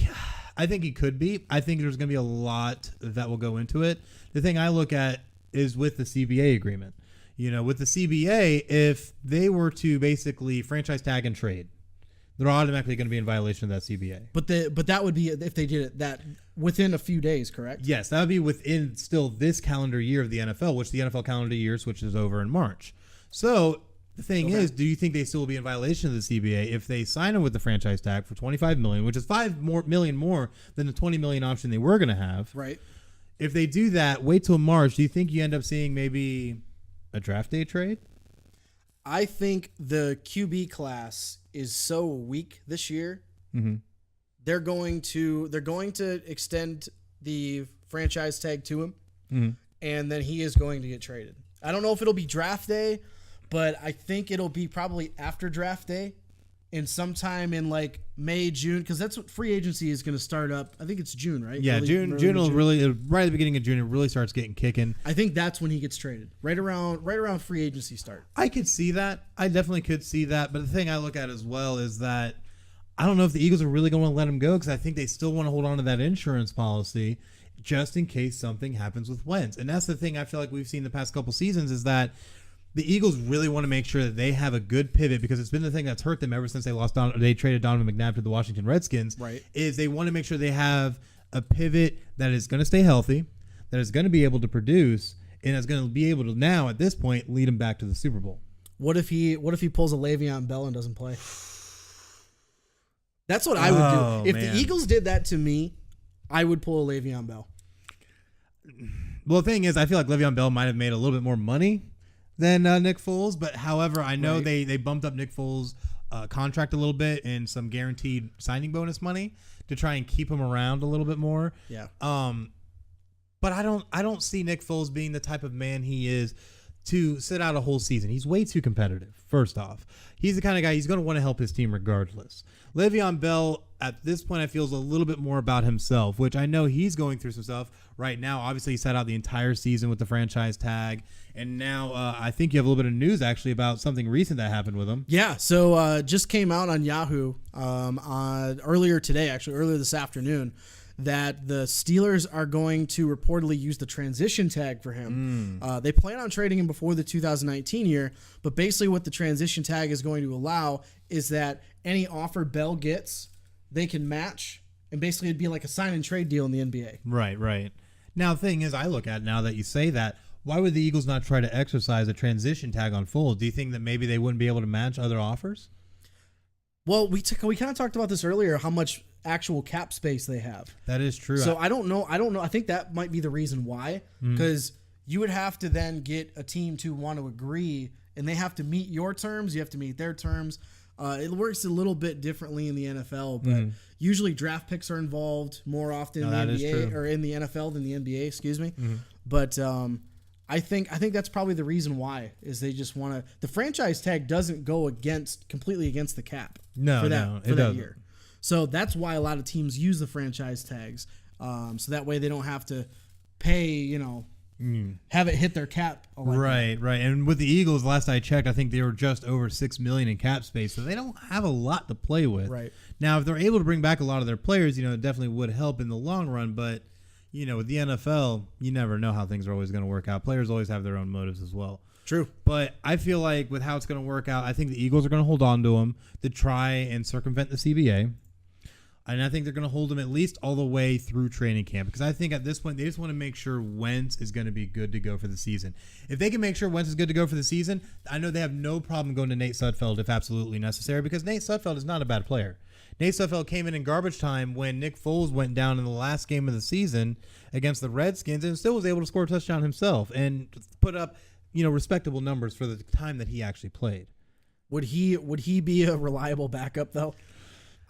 he could be. I think there's going to be a lot that will go into it. The thing I look at is with the CBA agreement. With the CBA, if they were to basically franchise tag and trade, they're automatically going to be in violation of that CBA. But that would be if they did it that within a few days, correct? Yes, that would be within still this calendar year of the NFL, which the NFL calendar year switches over in March. So the thing is, do you think they still will be in violation of the CBA if they sign them with the franchise tag for $25 million, which is $5 million more than the $20 million option they were going to have? Right. If they do that, wait till March. Do you think you end up seeing maybe a draft day trade? I think the QB class is so weak this year. Mm-hmm. They're going to extend the franchise tag to him, and then he is going to get traded. I don't know if it'll be draft day, but I think it'll be probably after draft day and sometime in May, June, because that's what free agency is going to start up. I think it's June, right? Yeah, June will really, right at the beginning of June, it really starts getting kicking. I think that's when he gets traded, right around free agency start. I could see that. I definitely could see that. But the thing I look at as well is that I don't know if the Eagles are really going to let him go, because I think they still want to hold on to that insurance policy just in case something happens with Wentz. And that's the thing I feel like we've seen the past couple seasons is that the Eagles really want to make sure that they have a good pivot, because it's been the thing that's hurt them ever since they traded Donovan McNabb to the Washington Redskins. Right. Is they want to make sure they have a pivot that is going to stay healthy, that is going to be able to produce, and is going to be able to now at this point lead them back to the Super Bowl. What if he pulls a Le'Veon Bell and doesn't play? That's what I would do. If the Eagles did that to me, I would pull a Le'Veon Bell. Well, the thing is, I feel like Le'Veon Bell might have made a little bit more money than Nick Foles, but however, I know they bumped up Nick Foles' contract a little bit and some guaranteed signing bonus money to try and keep him around a little bit more. Yeah. But I don't see Nick Foles being the type of man he is to sit out a whole season. He's way too competitive. First off, he's the kind of guy he's going to want to help his team regardless. Le'Veon Bell at this point I feel is a little bit more about himself, which I know he's going through some stuff right now. Obviously, he sat out the entire season with the franchise tag, and now I think you have a little bit of news actually about something recent that happened with him. Yeah, so just came out on Yahoo earlier this afternoon, that the Steelers are going to reportedly use the transition tag for him. They plan on trading him before the 2019 year, but basically what the transition tag is going to allow is that any offer Bell gets, they can match, and basically it'd be like a sign and trade deal in the NBA. Right. Now, the thing is, I look at now that you say that, why would the Eagles not try to exercise a transition tag on Foles? Do you think that maybe they wouldn't be able to match other offers? Well, we kind of talked about this earlier, how much actual cap space they have. That is true. So I don't know. I think that might be the reason why, because you would have to then get a team to want to agree, and they have to meet your terms. You have to meet their terms. It works a little bit differently in the NFL, but usually draft picks are involved more often in the NBA or in the NFL than the NBA. Excuse me. But I think that's probably the reason why is they just want to. The franchise tag doesn't go completely against the cap. For that year. So that's why a lot of teams use the franchise tags. So that way they don't have to pay, have it hit their cap. Right. And with the Eagles, last I checked, I think they were just over $6 million in cap space. So they don't have a lot to play with. Right. Now, if they're able to bring back a lot of their players, it definitely would help in the long run. But, with the NFL, you never know how things are always going to work out. Players always have their own motives as well. True. But I feel like with how it's going to work out, I think the Eagles are going to hold on to him to try and circumvent the CBA. And I think they're going to hold him at least all the way through training camp. Because I think at this point, they just want to make sure Wentz is going to be good to go for the season. If they can make sure Wentz is good to go for the season, I know they have no problem going to Nate Sudfeld if absolutely necessary. Because Nate Sudfeld is not a bad player. Nate Sudfeld came in garbage time when Nick Foles went down in the last game of the season against the Redskins and still was able to score a touchdown himself and put up respectable numbers for the time that he actually played. Would he be a reliable backup though?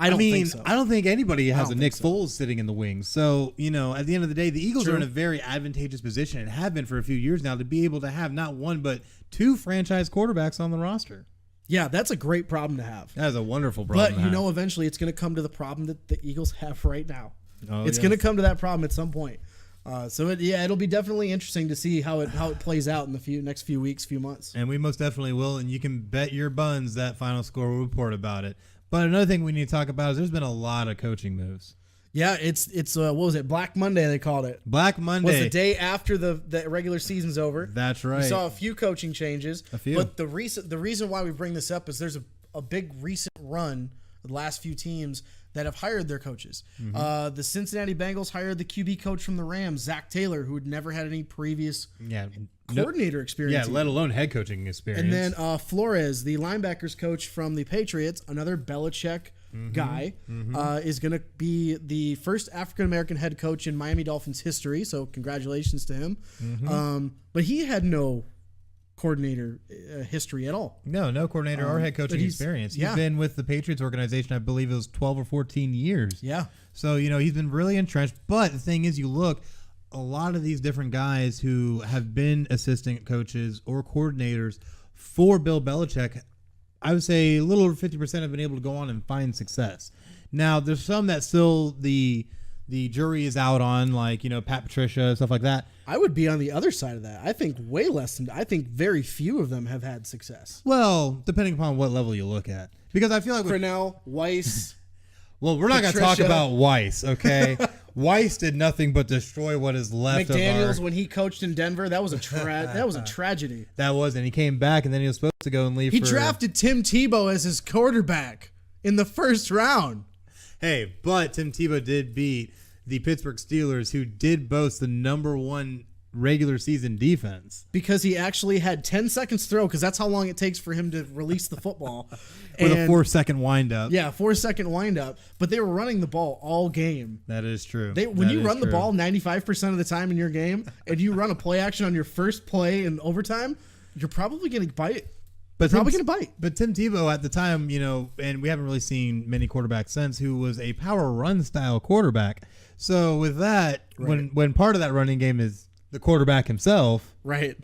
I don't think so. I don't think anybody has a Nick Foles sitting in the wings. So, at the end of the day, the Eagles are in a very advantageous position and have been for a few years now to be able to have not one but two franchise quarterbacks on the roster. Yeah, that's a great problem to have. That is a wonderful problem to have. But, eventually it's going to come to the problem that the Eagles have right now. It's yes. going to come to that problem at some point. It'll be definitely interesting to see how it plays out in the next few weeks, few months. And we most definitely will, and you can bet your buns that Final Score will report about it. But another thing we need to talk about is there's been a lot of coaching moves. Yeah, it's what was it? Black Monday they called it. Black Monday was the day after the regular season's over. That's right. We saw a few coaching changes. A few. But the reason why we bring this up is there's a big recent run the last few teams that have hired their coaches. The Cincinnati Bengals hired the QB coach from the Rams, Zach Taylor, who had never had any previous coordinator experience. Yeah, let alone head coaching experience. And then Flores, the linebackers coach from the Patriots, another Belichick guy, is going to be the first African-American head coach in Miami Dolphins history. So congratulations to him. But he had no coordinator history at all. No coordinator or head coaching experience. He's been with the Patriots organization, I believe it was 12 or 14 years. Yeah. So, he's been really entrenched. But the thing is, you look, a lot of these different guys who have been assistant coaches or coordinators for Bill Belichick, I would say a little over 50% have been able to go on and find success. Now, there's some that still the jury is out on, like, Pat Patricia, stuff like that. I would be on the other side of that. I think I think very few of them have had success. Well, depending upon what level you look at. Because I feel like Crennel, Weiss. Well, we're not going to talk about Weiss, okay? Weiss did nothing but destroy what is left McDaniels, of when he coached in Denver, that was a tragedy. That was, and he came back, and then he was supposed to go and leave. He drafted Tim Tebow as his quarterback in the first round. Hey, but Tim Tebow did beat the Pittsburgh Steelers, who did boast the number one regular season defense. Because he actually had 10 seconds to throw, because that's how long it takes for him to release the football. With a 4-second windup. Yeah, 4-second windup. But they were running the ball all game. That is true. When you run the ball 95% of the time in your game, and you run a play action on your first play in overtime, you're probably going to bite. But Tim Tebow at the time, and we haven't really seen many quarterbacks since, who was a power run style quarterback. So with that, when part of that running game is the quarterback himself, right?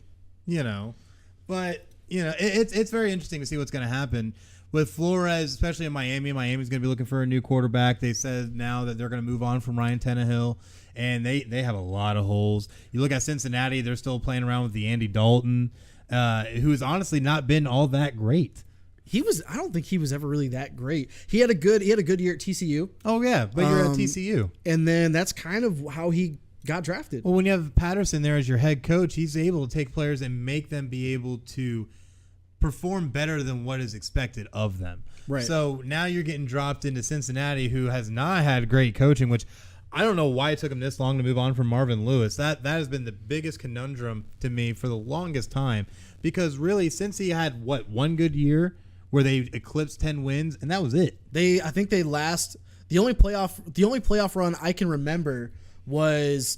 But it's very interesting to see what's going to happen with Flores, especially in Miami. Miami's going to be looking for a new quarterback. They said now that they're going to move on from Ryan Tannehill, and they have a lot of holes. You look at Cincinnati; they're still playing around with the Andy Dalton, who has honestly not been all that great. I don't think he was ever really that great. He had a good year at TCU. Oh yeah, but you're at TCU, and then that's kind of how he got drafted. Well, when you have Patterson there as your head coach, he's able to take players and make them be able to perform better than what is expected of them. Right. So now you're getting dropped into Cincinnati, who has not had great coaching, which I don't know why it took him this long to move on from Marvin Lewis. That has been the biggest conundrum to me for the longest time, because really since he had one good year where they eclipsed 10 wins, and that was it. I think the only playoff run I can remember was,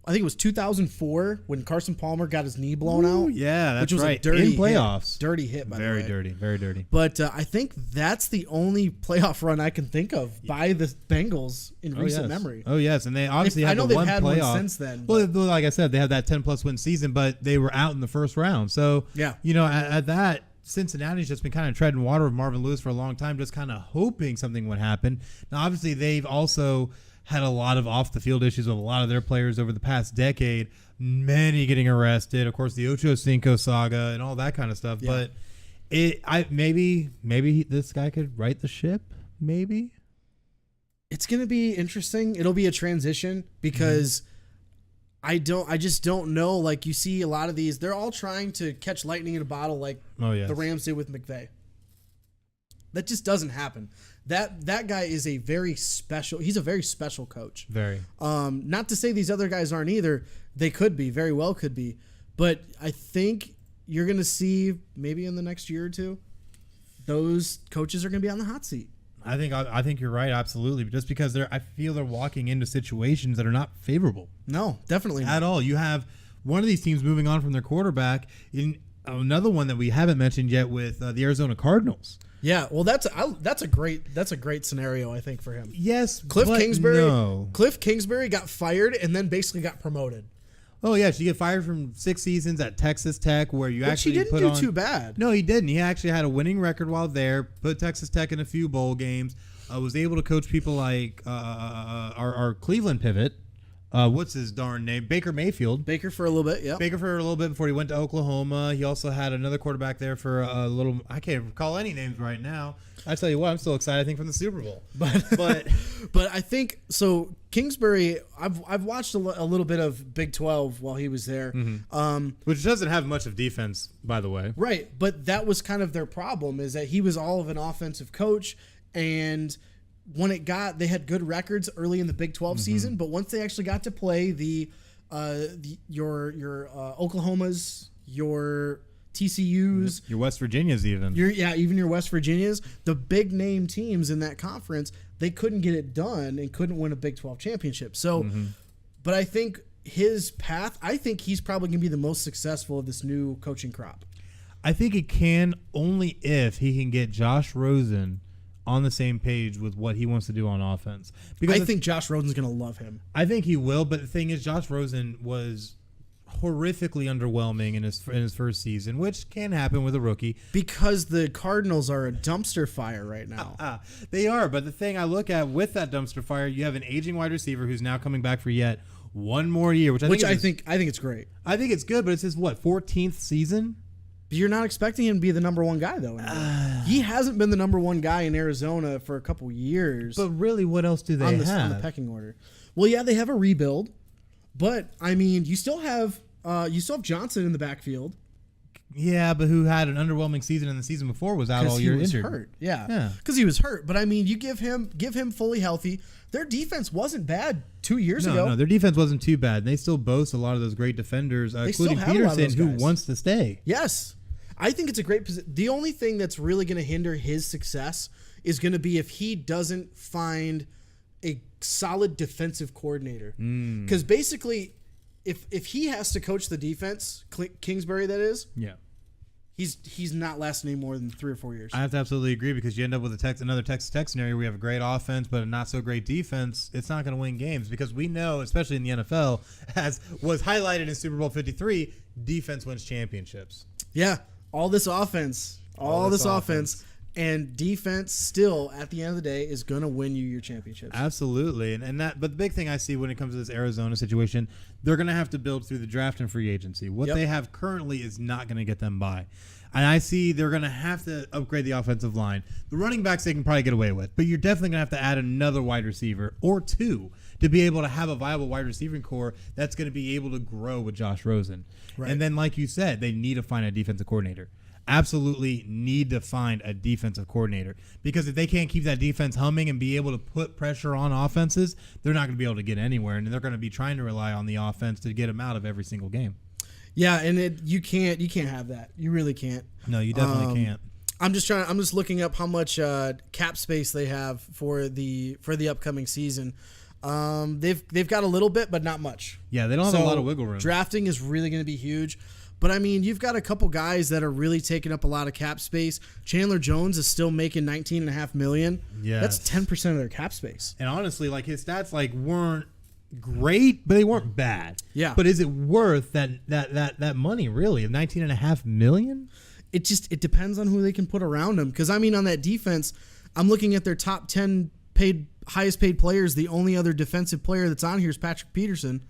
I think it was 2004 when Carson Palmer got his knee blown out. Yeah, that's which was right. a dirty in playoffs. hit. Dirty hit, by the way. Very dirty. But I think that's the only playoff run I can think of by the Bengals in recent memory. Oh, yes. And they obviously had they've one had playoff. one since then. Well, like I said, they had that 10-plus win season, but they were out in the first round. So, yeah. At that, Cincinnati's just been kind of treading water with Marvin Lewis for a long time, just kind of hoping something would happen. Now, obviously, they've also had a lot of off-the-field issues with a lot of their players over the past decade, many getting arrested, of course, the Ocho Cinco saga and all that kind of stuff. Yeah. But maybe this guy could right the ship, maybe. It's going to be interesting. It'll be a transition because I just don't know. Like, you see a lot of these, they're all trying to catch lightning in a bottle like the Rams did with McVay. That just doesn't happen. That guy is he's a very special coach. Very. Not to say these other guys aren't either. They could be, very well could be. But I think you're going to see maybe in the next year or two, those coaches are going to be on the hot seat. I think you're right, absolutely. Just because I feel they're walking into situations that are not favorable. No, definitely not. At all. You have one of these teams moving on from their quarterback. In another one that we haven't mentioned yet with the Arizona Cardinals. Yeah, well, that's a great scenario, I think, for him. Yes, Cliff Kingsbury. No. Cliff Kingsbury got fired and then basically got promoted. Oh yeah, you get fired from 6 seasons at Texas Tech, where you actually he didn't do too bad. No, he didn't. He actually had a winning record while there. Put Texas Tech in a few bowl games. Was able to coach people like our Cleveland pivot. What's his darn name? Baker Mayfield. Baker for a little bit, yeah. Baker for a little bit before he went to Oklahoma. He also had another quarterback there for a little. I can't recall any names right now. I tell you what, I'm still excited. I think from the Super Bowl, but I think so. Kingsbury, I've watched a little bit of Big 12 while he was there, which doesn't have much of defense, by the way. Right, but that was kind of their problem, is that he was all of an offensive coach, and when they had good records early in the Big 12 season, but once they actually got to play your Oklahomas, your TCUs, your West Virginias, even your West Virginias, the big name teams in that conference, they couldn't get it done and couldn't win a Big 12 championship. So, but I think his path, I think he's probably going to be the most successful of this new coaching crop. I think he can, only if he can get Josh Rosen on the same page with what he wants to do on offense. Because I think Josh Rosen's going to love him. I think he will, but the thing is, Josh Rosen was horrifically underwhelming in his first season, which can happen with a rookie. Because the Cardinals are a dumpster fire right now. They are, but the thing I look at with that dumpster fire, you have an aging wide receiver who's now coming back for yet one more year, which I think it's great. I think it's good, but it's his 14th season. But you're not expecting him to be the number one guy, though. He hasn't been the number one guy in Arizona for a couple years. But really, what else do they have? On the pecking order? Well, yeah, they have a rebuild. But, I mean, you still have Johnson in the backfield. Yeah, but who had an underwhelming season, and the season before was out all year injured. Because he was hurt. Yeah. Because he was hurt. But, I mean, you give him fully healthy. Their defense wasn't bad 2 years ago. No, their defense wasn't too bad. They still boast a lot of those great defenders, including Peterson, who wants to stay. Yes. I think it's a great position. The only thing that's really going to hinder his success is going to be if he doesn't find a solid defensive coordinator. Because basically, if he has to coach the defense, Kingsbury that is, he's not lasting any more than 3 or 4 years. I have to absolutely agree, because you end up with another Texas Tech scenario where you have a great offense but a not so great defense. It's not going to win games, because we know, especially in the NFL, as was highlighted in Super Bowl 53, defense wins championships. Yeah. All this offense, And defense still, at the end of the day, is going to win you your championships. Absolutely. But the big thing I see when it comes to this Arizona situation, they're going to have to build through the draft and free agency. What they have currently is not going to get them by. And I see they're going to have to upgrade the offensive line. The running backs they can probably get away with, but you're definitely going to have to add another wide receiver or two to be able to have a viable wide receiving core that's going to be able to grow with Josh Rosen. Right. And then, like you said, they need to find a defensive coordinator. Absolutely need to find a defensive coordinator, because if they can't keep that defense humming and be able to put pressure on offenses, they're not going to be able to get anywhere, and they're going to be trying to rely on the offense to get them out of every single game. Yeah, and you can't have that. You really can't. No, you definitely can't. I'm just looking up how much cap space they have for the upcoming season. They've got a little bit, but not much. Yeah, they don't have a lot of wiggle room. Drafting is really going to be huge. But, I mean, you've got a couple guys that are really taking up a lot of cap space. Chandler Jones is still making $19.5 million. Yeah, that's 10% of their cap space. And honestly, like, his stats weren't great, but they weren't bad. Yeah. But is it worth that money, really, of $19.5 million? It depends on who they can put around him. Because, I mean, on that defense, I'm looking at their top 10 highest paid players. The only other defensive player that's on here is Patrick Peterson.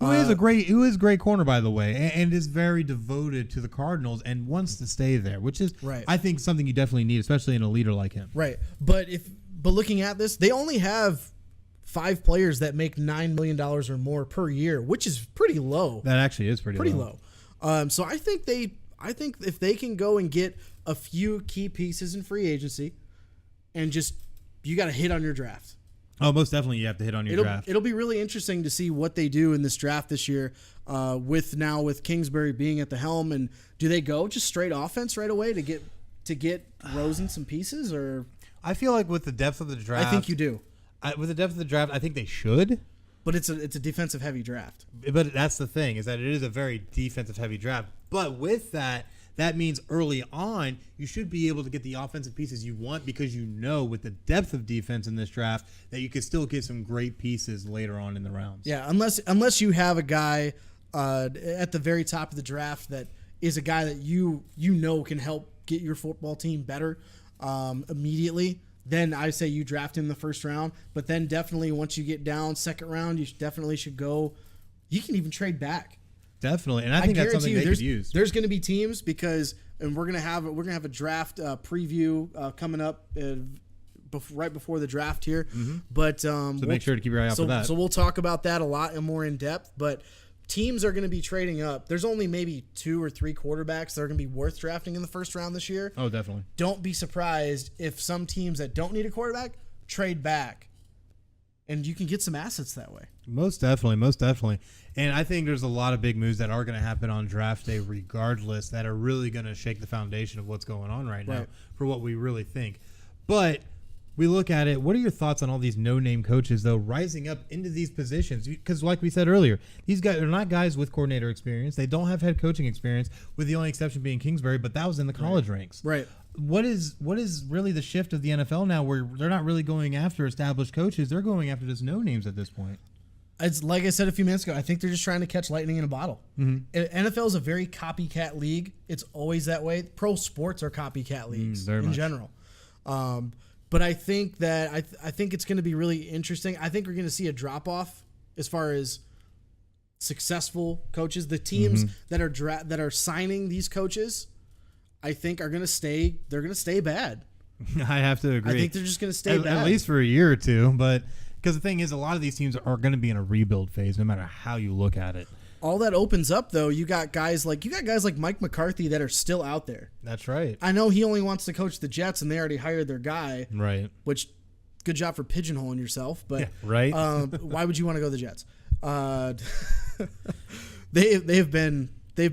Who is a great corner, by the way, and is very devoted to the Cardinals and wants to stay there, which is, right. I think, something you definitely need, especially in a leader like him. Right. But looking at this, they only have 5 players that make $9 million or more per year, which is pretty low. That actually is pretty low. So I think if they can go and get a few key pieces in free agency, and you got to hit on your draft. Oh, most definitely you have to hit on your draft. It'll be really interesting to see what they do in this draft this year with Kingsbury being at the helm. And do they go just straight offense right away to get Rosen some pieces? Or I feel like with the depth of the draft. I think you do. With the depth of the draft, I think they should. But it's a defensive heavy draft. But that's the thing, is that it is a very defensive heavy draft. But with that means early on, you should be able to get the offensive pieces you want, because you know with the depth of defense in this draft that you can still get some great pieces later on in the rounds. Yeah, unless you have a guy at the very top of the draft that is a guy that you know can help get your football team better immediately, then I say you draft him in the first round. But then definitely once you get down second round, you definitely should go. You can even trade back. Definitely, and I think that's something they could use. There's going to be teams and we're gonna have a draft preview coming up right before the draft here. Mm-hmm. But so make sure to keep your eye out for that. So we'll talk about that a lot and more in depth. But teams are going to be trading up. There's only maybe 2 or 3 quarterbacks that are going to be worth drafting in the first round this year. Oh, definitely. Don't be surprised if some teams that don't need a quarterback trade back, and you can get some assets that way. Most definitely. And I think there's a lot of big moves that are going to happen on draft day regardless that are really going to shake the foundation of what's going on right now for what we really think. But we look at it, what are your thoughts on all these no-name coaches, though, rising up into these positions? Because like we said earlier, these guys are not guys with coordinator experience. They don't have head coaching experience, with the only exception being Kingsbury, but that was in the college ranks. Right. What is really the shift of the NFL now, where they're not really going after established coaches? They're going after just no-names at this point. It's like I said a few minutes ago. I think they're just trying to catch lightning in a bottle. Mm-hmm. NFL is a very copycat league. It's always that way. Pro sports are copycat leagues in general. But I think that I think it's going to be really interesting. I think we're going to see a drop off as far as successful coaches. The teams that are signing these coaches, I think are going to stay. They're going to stay bad. I have to agree. I think they're just going to stay bad, at least for a year or two. But because the thing is, a lot of these teams are going to be in a rebuild phase, no matter how you look at it. All that opens up, though, you got guys like Mike McCarthy that are still out there. That's right. I know he only wants to coach the Jets, and they already hired their guy. Right. Which, good job for pigeonholing yourself. But yeah, right. Why would you want to go to the Jets? They've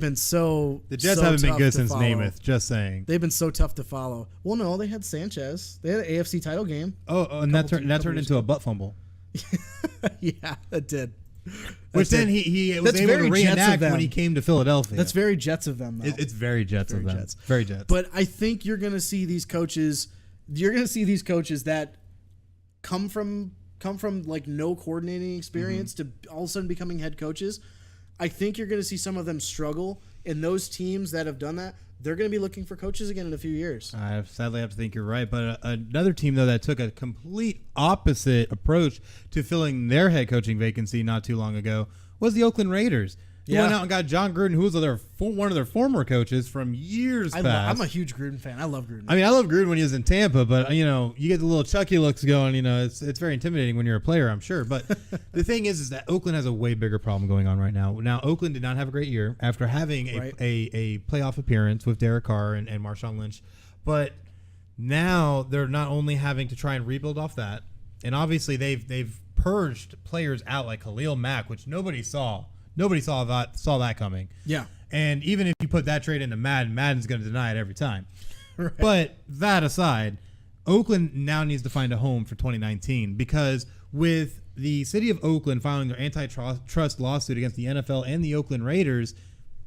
been so. The Jets haven't been good since Namath. Just saying. They've been so tough to follow. Well, no, they had Sanchez. They had an AFC title game. And that turned into a butt fumble. Yeah, it did. Which then he was able to reenact when he came to Philadelphia. That's very Jets of them, though. It's very Jets of them. Very Jets. But I think you're going to see these coaches. You're going to see these coaches that come from like no coordinating experience to all of a sudden becoming head coaches. I think you're going to see some of them struggle, and those teams that have done that, they're going to be looking for coaches again in a few years. I sadly have to think you're right. But another team, though, that took a complete opposite approach to filling their head coaching vacancy not too long ago was the Oakland Raiders. Who went out and got John Gruden, who was one of their former coaches from years past. I'm a huge Gruden fan. I love Gruden. I mean, I love Gruden when he was in Tampa, but, you get the little Chucky looks going. It's very intimidating when you're a player, I'm sure. But the thing is that Oakland has a way bigger problem going on right now. Now, Oakland did not have a great year after having a playoff appearance with Derek Carr and Marshawn Lynch. But now they're not only having to try and rebuild off that, and obviously they've purged players out like Khalil Mack, which nobody saw. Nobody saw that coming. Yeah. And even if you put that trade into Madden's going to deny it every time. Right. But that aside, Oakland now needs to find a home for 2019 because with the city of Oakland filing their antitrust lawsuit against the NFL and the Oakland Raiders,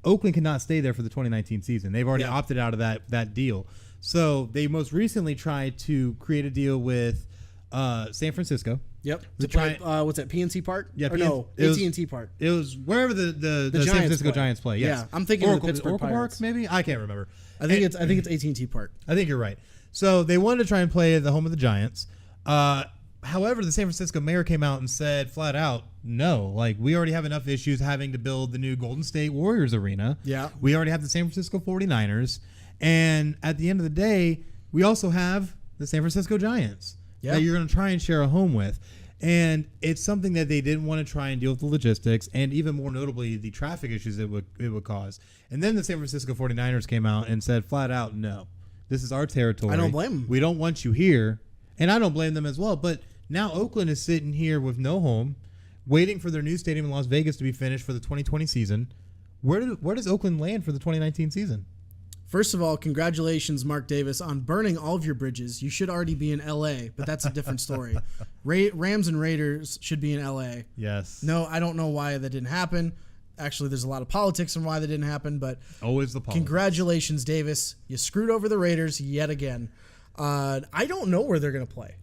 Oakland cannot stay there for the 2019 season. They've already opted out of that deal. So they most recently tried to create a deal with San Francisco. Yep. What's that? PNC Park? Yeah. AT&T Park. It was wherever the San Francisco Giants play. Yes. Yeah. I'm thinking of the Pittsburgh Oracle Pirates. Park, maybe. I can't remember. I think it's AT&T Park. I think you're right. So they wanted to try and play at the home of the Giants. However, the San Francisco mayor came out and said flat out, no. Like, we already have enough issues having to build the new Golden State Warriors arena. Yeah. We already have the San Francisco 49ers. And at the end of the day, we also have the San Francisco Giants that you're going to try and share a home with. And it's something that they didn't want to try and deal with the logistics and even more notably the traffic issues it would cause. And then the San Francisco 49ers came out and said flat out, no, this is our territory. I don't blame them. We don't want you here. And I don't blame them as well. But now Oakland is sitting here with no home, waiting for their new stadium in Las Vegas to be finished for the 2020 season. Where does Oakland land for the 2019 season? First of all, congratulations, Mark Davis, on burning all of your bridges. You should already be in L.A., but that's a different story. Rams and Raiders should be in L.A. Yes. No, I don't know why that didn't happen. Actually, there's a lot of politics on why that didn't happen, but always the politics. Congratulations, Davis. You screwed over the Raiders yet again. I don't know where they're going to play.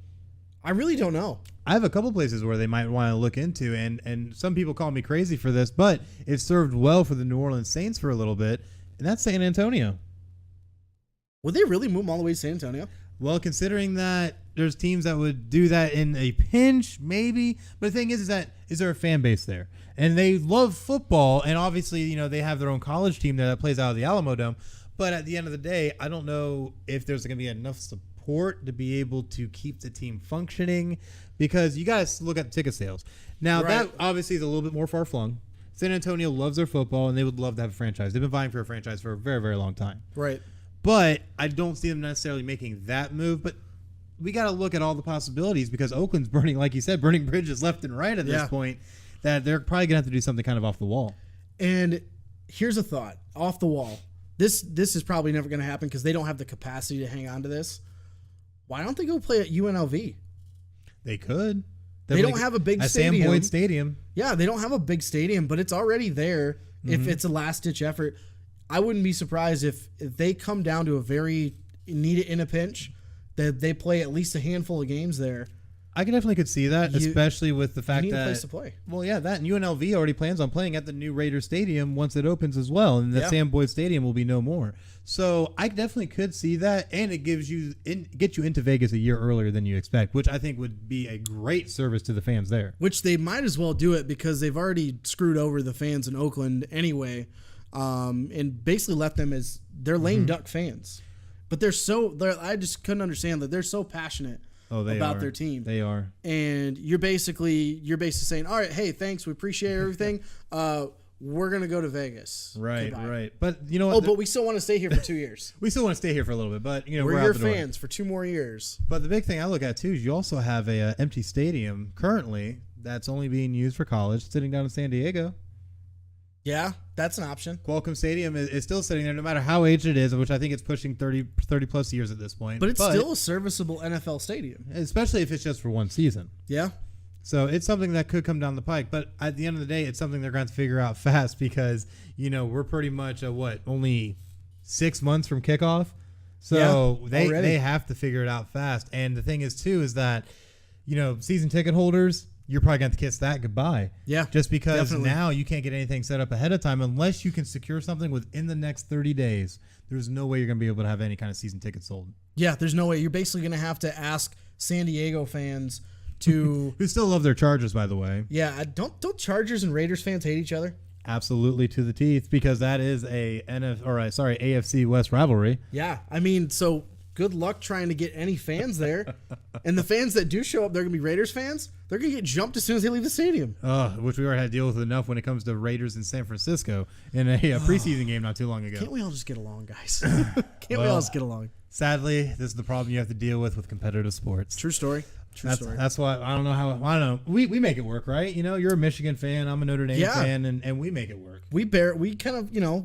I really don't know. I have a couple places where they might want to look into, and some people call me crazy for this, but it served well for the New Orleans Saints for a little bit, and that's San Antonio. Would they really move them all the way to San Antonio? Well, considering that there's teams that would do that in a pinch, maybe. But the thing is there a fan base there? And they love football, and obviously, they have their own college team there that plays out of the Alamo Dome. But at the end of the day, I don't know if there's going to be enough support to be able to keep the team functioning because you got to look at the ticket sales. Now, that obviously is a little bit more far-flung. San Antonio loves their football, and they would love to have a franchise. They've been vying for a franchise for a very, very long time. Right. But I don't see them necessarily making that move. But we got to look at all the possibilities because Oakland's burning, like you said, burning bridges left and right at this point that they're probably going to have to do something kind of off the wall. And here's a thought, off the wall. This is probably never going to happen because they don't have the capacity to hang on to this. Why don't they go play at UNLV? They could. They don't have a big stadium. Sam Boyd Stadium. Yeah, they don't have a big stadium, but it's already there if it's a last-ditch effort. I wouldn't be surprised if they come down to a very need it in a pinch, that they play at least a handful of games there. I could see that, especially with the fact you need that a place to play. Well, yeah, that and UNLV already plans on playing at the new Raiders Stadium once it opens as well, and the Sam Boyd Stadium will be no more. So I definitely could see that, and it gets you into Vegas a year earlier than you expect, which I think would be a great service to the fans there. Which they might as well do it because they've already screwed over the fans in Oakland anyway, and basically left them as they're lame duck fans. But I just couldn't understand that they're so passionate. About their team. They are. And you're basically saying, all right, hey, thanks. We appreciate everything. We're going to go to Vegas. Right, Goodbye. right. But you know what? But we still want to stay here for 2 years. We still want to stay here for a little bit, but we're your fans for 2 more years. But the big thing I look at too is you also have a empty stadium currently that's only being used for college, sitting down in San Diego. Yeah, that's an option. Qualcomm Stadium is still sitting there no matter how aged it is, which I think it's pushing 30 plus years at this point. But it's still a serviceable NFL stadium. Especially if it's just for one season. Yeah. So it's something that could come down the pike. But at the end of the day, it's something they're going to have to figure out fast because, we're pretty much, only 6 months from kickoff. So they have to figure it out fast. And the thing is, too, is that, season ticket holders, you're probably going to kiss that goodbye. Yeah. Just because definitely. now you can't get anything set up ahead of time unless you can secure something within the next 30 days. there's no way you're going to be able to have any kind of season tickets sold. Yeah, there's no way. You're basically going to have to ask San Diego fans to who still love their Chargers, by the way. Yeah, don't Chargers and Raiders fans hate each other? Absolutely, to the teeth, because that is a AFC West rivalry. Yeah, I mean, so good luck trying to get any fans there. And the fans that do show up, they're going to be Raiders fans. They're going to get jumped as soon as they leave the stadium. Which we already had to deal with enough when it comes to Raiders in San Francisco in a preseason game not too long ago. Can't we all just get along, guys? We all just get along? Sadly, this is the problem you have to deal with competitive sports. True story. That's why I don't know. We make it work, right? You know, you're a Michigan fan, I'm a Notre Dame fan, and we make it work. We bear it, you know,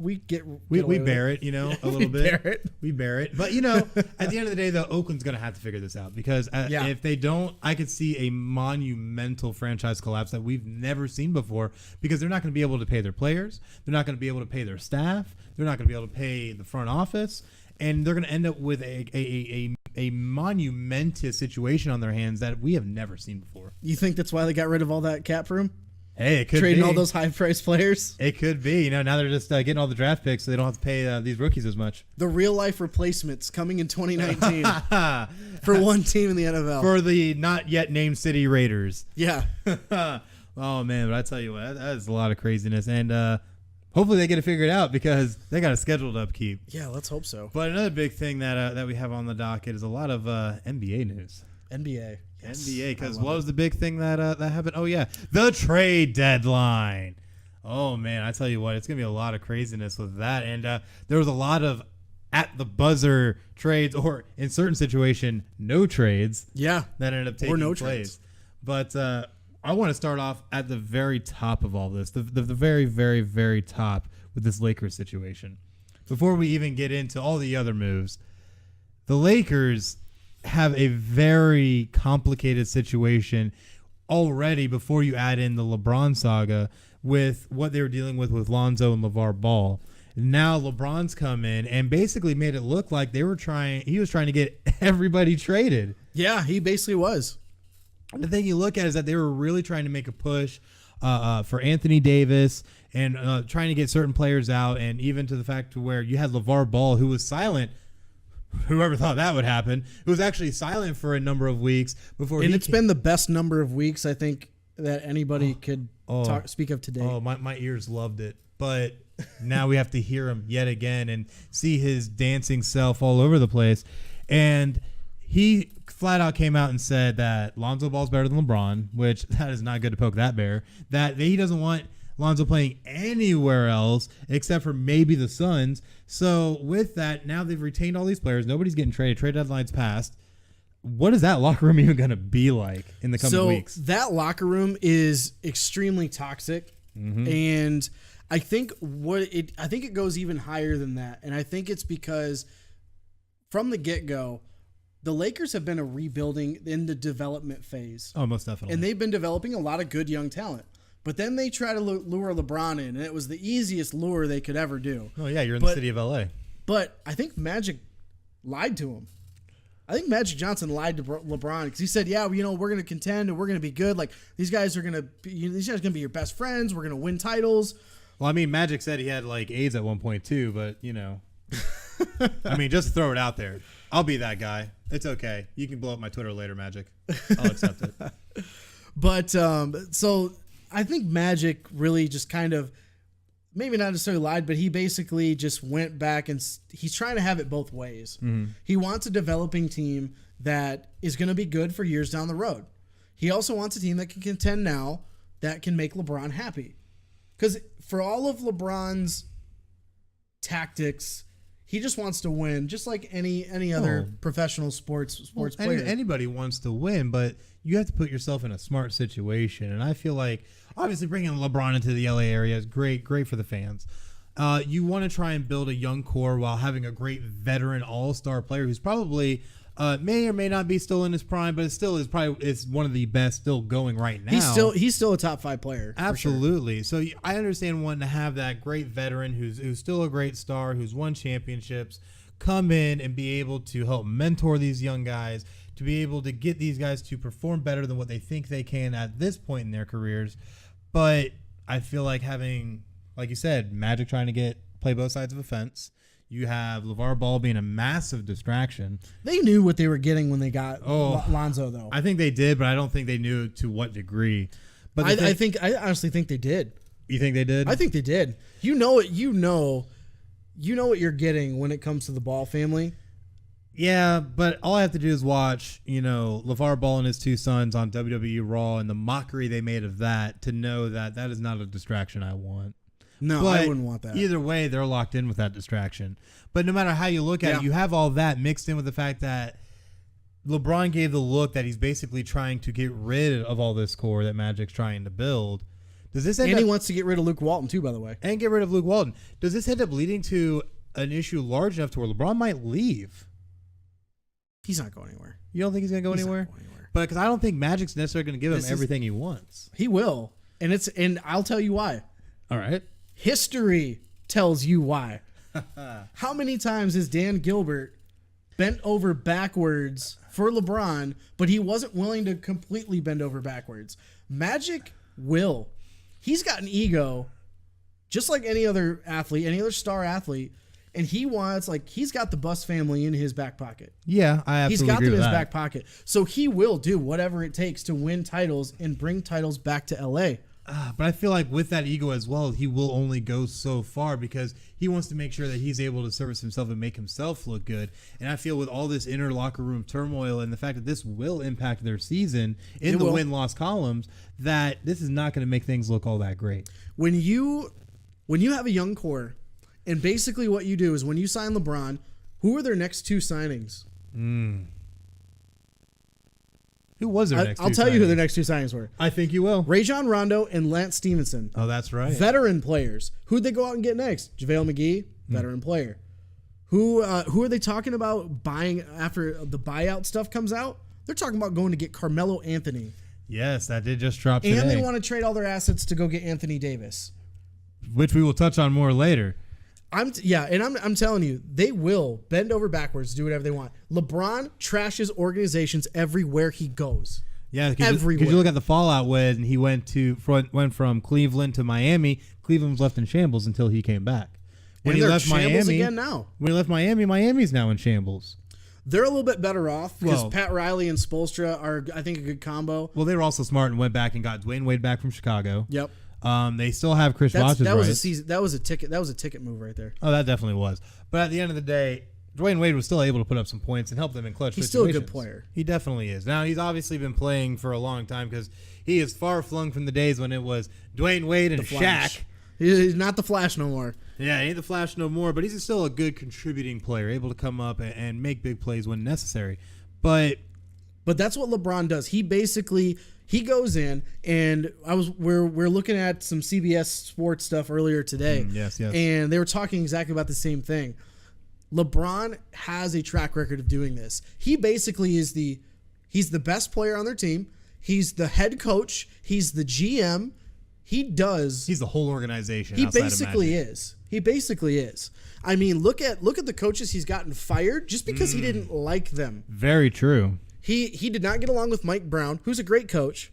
a little bit. We bear it. But, you know, at the end of the day, though, Oakland's going to have to figure this out because if they don't, I could see a monumental franchise collapse that we've never seen before because they're not going to be able to pay their players. They're not going to be able to pay their staff. They're not going to be able to pay the front office. And they're going to end up with a monumentous situation on their hands that we have never seen before. You think that's why they got rid of all that cap room? Hey, it could Trading be. all those high-priced players? It could be. You know, now they're just getting all the draft picks so they don't have to pay these rookies as much. The real-life replacements coming in 2019 for one team in the NFL. For the not-yet-named city Raiders. Yeah. Oh, man, but I tell you what, that is a lot of craziness. And hopefully they get it figured out because they got a scheduled upkeep. Yeah, let's hope so. But another big thing that we have on the docket is a lot of NBA news. NBA. Yes. NBA, because what was the big thing that happened? Oh, yeah, the trade deadline. Oh, man, I tell you what, it's going to be a lot of craziness with that. And there was a lot of at-the-buzzer trades or, in certain situation, no trades. Yeah. That ended up taking place. Trades. But I want to start off at the very top of all this, the very, very, very top with this Lakers situation. Before we even get into all the other moves, the Lakers have a very complicated situation already before you add in the LeBron saga with what they were dealing with Lonzo and LeVar Ball. Now LeBron's come in and basically made it look like he was trying to get everybody traded. Yeah, he basically was. The thing you look at is that they were really trying to make a push for Anthony Davis and trying to get certain players out, and even to the fact to where you had LeVar Ball, who was silent. Whoever thought that would happen? Who was actually silent for a number of weeks before. And it's been the best number of weeks I think that anybody could speak of today. Oh, my ears loved it, but now we have to hear him yet again and see his dancing self all over the place, and he flat out came out and said that Lonzo Ball's better than LeBron, which that is not good to poke that bear. That he doesn't want Lonzo playing anywhere else except for maybe the Suns. So with that, now they've retained all these players. Nobody's getting traded. Trade deadline's passed. What is that locker room even going to be like in the coming weeks? That locker room is extremely toxic, and I think it goes even higher than that. And I think it's because from the get-go, the Lakers have been a rebuilding in the development phase. Oh, most definitely. And they've been developing a lot of good young talent. But then they try to lure LeBron in, and it was the easiest lure they could ever do. Oh, yeah, you're in the city of L.A. But I think Magic lied to him. I think Magic Johnson lied to LeBron because he said, yeah, you know, we're going to contend and we're going to be good. Like, these guys are going to be your best friends. We're going to win titles. Well, I mean, Magic said he had, like, AIDS at one point, too, but, you know. I mean, just throw it out there. I'll be that guy. It's okay. You can blow up my Twitter later, Magic. I'll accept it. But, so I think Magic really just kind of, maybe not necessarily lied, but he basically just went back and he's trying to have it both ways. Mm-hmm. He wants a developing team that is going to be good for years down the road. He also wants a team that can contend now, that can make LeBron happy. Because for all of LeBron's tactics, he just wants to win, just like any other professional sports player. Anybody wants to win, but you have to put yourself in a smart situation. And I feel like, obviously, bringing LeBron into the LA area is great for the fans. You want to try and build a young core while having a great veteran all-star player who's probably may or may not be still in his prime, but it still is one of the best still going right now. He's still a top 5 player. Absolutely. So I understand wanting to have that great veteran who's still a great star, who's won championships, come in and be able to help mentor these young guys, to be able to get these guys to perform better than what they think they can at this point in their careers. But I feel like having, like you said, Magic trying to play both sides of a fence. You have LeVar Ball being a massive distraction. They knew what they were getting when they got Lonzo, though. I think they did, but I don't think they knew to what degree. But I honestly think they did. You think they did? I think they did. You know it. You know what you're getting when it comes to the Ball family. Yeah, but all I have to do is watch, LeVar Ball and his two sons on WWE Raw and the mockery they made of that to know that that is not a distraction I want. No, but I wouldn't want that. Either way, they're locked in with that distraction. But no matter how you look at it, you have all that mixed in with the fact that LeBron gave the look that he's basically trying to get rid of all this core that Magic's trying to build. Does this he wants to get rid of Luke Walton too, by the way. And get rid of Luke Walton. Does this end up leading to an issue large enough to where LeBron might leave? He's not going anywhere. You don't think he's going to go anywhere? Not going anywhere. But because I don't think Magic's necessarily going to give him everything he wants. He will. And I'll tell you why. All right. History tells you why. How many times has Dan Gilbert bent over backwards for LeBron, but he wasn't willing to completely bend over backwards? Magic will. He's got an ego just like any other athlete, any other star athlete. And he's got the Buss family in his back pocket. Yeah, I absolutely agree with that. He's got them in his back pocket. So he will do whatever it takes to win titles and bring titles back to LA. But I feel like with that ego as well, he will only go so far because he wants to make sure that he's able to service himself and make himself look good. And I feel with all this inner locker room turmoil and the fact that this will impact their season in the win-loss columns, that this is not going to make things look all that great. When you have a young core, and basically what you do is when you sign LeBron, who are their next two signings? Who was their next two signings? I'll tell you who their next two signings were. I think you will. Rajon Rondo and Lance Stevenson. Oh, that's right. Veteran players. Who'd they go out and get next? JaVale McGee, veteran player. Who are they talking about buying after the buyout stuff comes out? They're talking about going to get Carmelo Anthony. Yes, that did just drop today. And they want to trade all their assets to go get Anthony Davis. Which we will touch on more later. I'm telling you, they will bend over backwards, do whatever they want. LeBron trashes organizations everywhere he goes. Yeah, because you look at the fallout when he went from Cleveland to Miami. Cleveland was left in shambles until he came back. When he left Miami again now. When he left Miami, Miami's now in shambles. They're a little bit better off because Pat Riley and Spoelstra are, I think, a good combo. Well, they were also smart and went back and got Dwayne Wade back from Chicago. Yep. They still have Chris Bosh's rights. That was a ticket move right there. Oh, that definitely was. But at the end of the day, Dwayne Wade was still able to put up some points and help them in clutch situations. He's still a good player. He definitely is. Now, he's obviously been playing for a long time because he is far flung from the days when it was Dwayne Wade and Shaq. He's not the Flash no more. Yeah, he ain't the Flash no more, but he's still a good contributing player, able to come up and make big plays when necessary. But that's what LeBron does. He basically goes in, and we're looking at some CBS sports stuff earlier today. Yes. And they were talking exactly about the same thing. LeBron has a track record of doing this. He basically he's the best player on their team. He's the head coach. He's the GM. He's the whole organization. He basically is. I mean, look at the coaches he's gotten fired just because he didn't like them. Very true. He did not get along with Mike Brown, who's a great coach.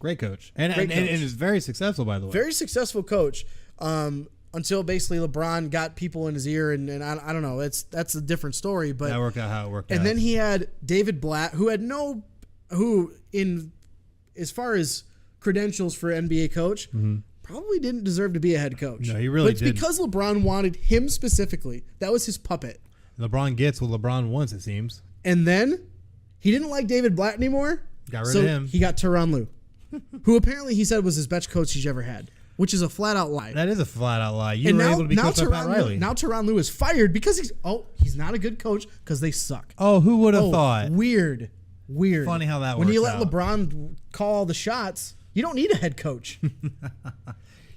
And is very successful, by the way. Very successful coach. Until basically LeBron got people in his ear, and I don't know. That's a different story. But that worked out how it worked out. And then he had David Blatt, who as far as credentials for NBA coach, probably didn't deserve to be a head coach. No, he really didn't. But it's because LeBron wanted him specifically. That was his puppet. LeBron gets what LeBron wants, it seems. And then he didn't like David Blatt anymore. Got rid of him. He got Tyronn Lue, who apparently he said was his best coach he's ever had, which is a flat-out lie. That is a flat-out lie. You were able to be coached by Pat Riley. Now Tyronn Lue is fired because he's not a good coach because they suck. Oh, who would have thought? Weird. Funny how that works. When you let LeBron call all the shots, you don't need a head coach.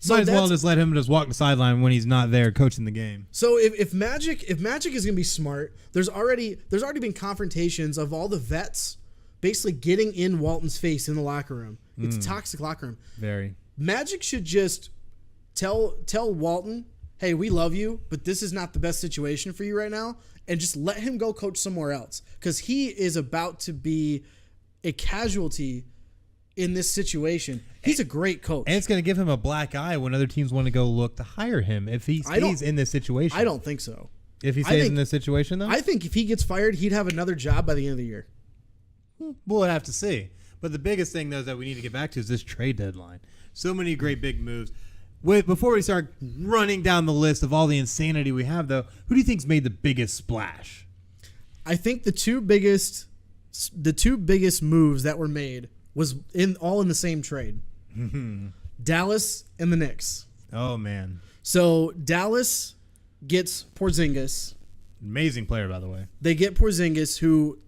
So might as well just let him just walk the sideline when he's not there coaching the game. So if Magic is going to be smart, there's already been confrontations of all the vets basically getting in Walton's face in the locker room. It's a toxic locker room. Very. Magic should just tell Walton, hey, we love you, but this is not the best situation for you right now, and just let him go coach somewhere else because he is about to be a casualty in this situation. He's a great coach. And it's going to give him a black eye when other teams want to go look to hire him if he stays in this situation. I don't think so. If he stays in this situation, though? I think if he gets fired, he'd have another job by the end of the year. We'll have to see. But the biggest thing, though, that we need to get back to is this trade deadline. So many great big moves. Before we start running down the list of all the insanity we have, though, who do you think's made the biggest splash? I think the two biggest moves that were made was all in the same trade. Dallas and the Knicks. Oh, man. So Dallas gets Porzingis. Amazing player, by the way. They get Porzingis, who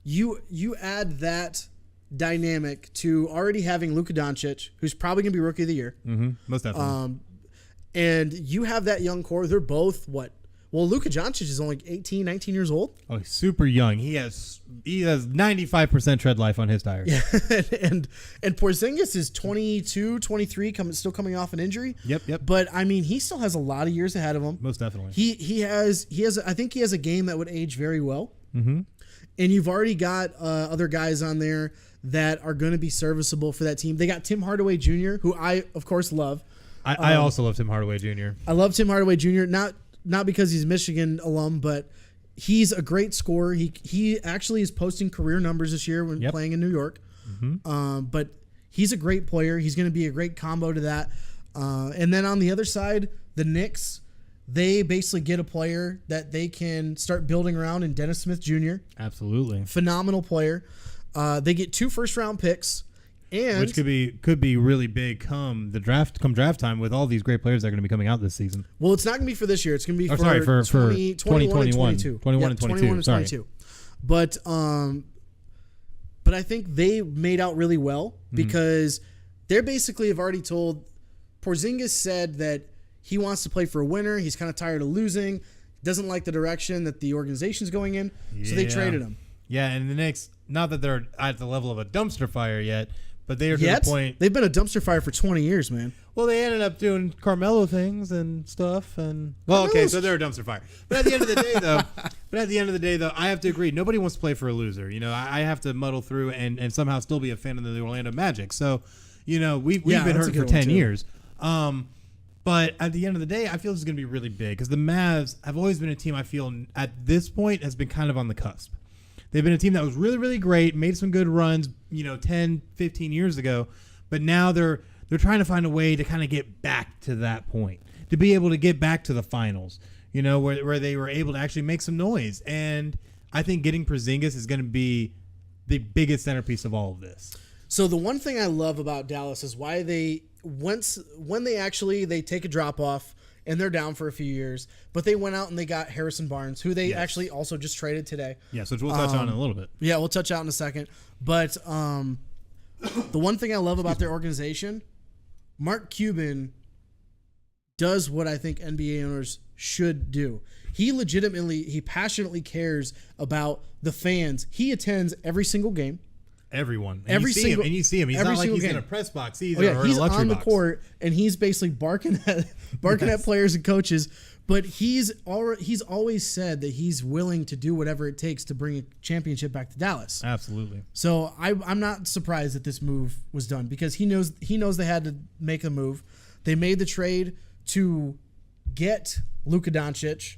you add that dynamic to already having Luka Doncic, who's probably going to be Rookie of the Year. Mm-hmm. Most definitely. And you have that young core. They're both what? Well, Luka Doncic is only 18, 19 years old. Oh, he's super young. He has 95% tread life on his tires. Yeah. and Porzingis is 22, 23, still coming off an injury. Yep. But I mean, he still has a lot of years ahead of him. Most definitely. He has I think he has a game that would age very well. Mm-hmm. And you've already got other guys on there that are going to be serviceable for that team. They got Tim Hardaway Jr., who I, of course, love. I also love Tim Hardaway Jr. I love Tim Hardaway Jr., not because he's a Michigan alum, but he's a great scorer. He actually is posting career numbers this year when playing in New York. Mm-hmm. But he's a great player. He's going to be a great combo to that. And then on the other side, the Knicks, they basically get a player that they can start building around in Dennis Smith Jr. Absolutely. Phenomenal player. They get 2 first-round picks. And which could be really big come draft time with all these great players that are going to be coming out this season. Well, it's not going to be for this year. It's going to be for 2021 and 22. 21 and 22. But I think they made out really well because they basically have already told Porzingis said that he wants to play for a winner. He's kind of tired of losing. Doesn't like the direction that the organization's going in. So they traded him. Yeah, and the Knicks, not that they're at the level of a dumpster fire yet, but they are to the point. They've been a dumpster fire for 20 years, man. Well, they ended up doing Carmelo things and stuff, and so they're a dumpster fire. But at the end of the day, though, I have to agree. Nobody wants to play for a loser. You know, I have to muddle through and somehow still be a fan of the Orlando Magic. So, you know, we've been hurt for 10 years. But at the end of the day, I feel this is going to be really big because the Mavs have always been a team I feel at this point has been kind of on the cusp. They've been a team that was really, really great, made some good runs, 10, 15 years ago, but now they're trying to find a way to kind of get back to that point, to be able to get back to the finals, where they were able to actually make some noise. And I think getting Porzingis is going to be the biggest centerpiece of all of this. So the one thing I love about Dallas is why when they take a drop off and they're down for a few years, but they went out and they got Harrison Barnes, who they actually also just traded today. Yes, which we'll touch on in a little bit. Yeah, we'll touch out in a second. But the one thing I love about their organization, Mark Cuban does what I think NBA owners should do. He passionately cares about the fans. He attends every single game. Everyone. And you see him. He's not like he's in a press box either or he's in a luxury on the box. Court, and he's basically barking at players and coaches. But he's always said that he's willing to do whatever it takes to bring a championship back to Dallas. Absolutely. So I'm not surprised that this move was done because he knows they had to make a move. They made the trade to get Luka Doncic,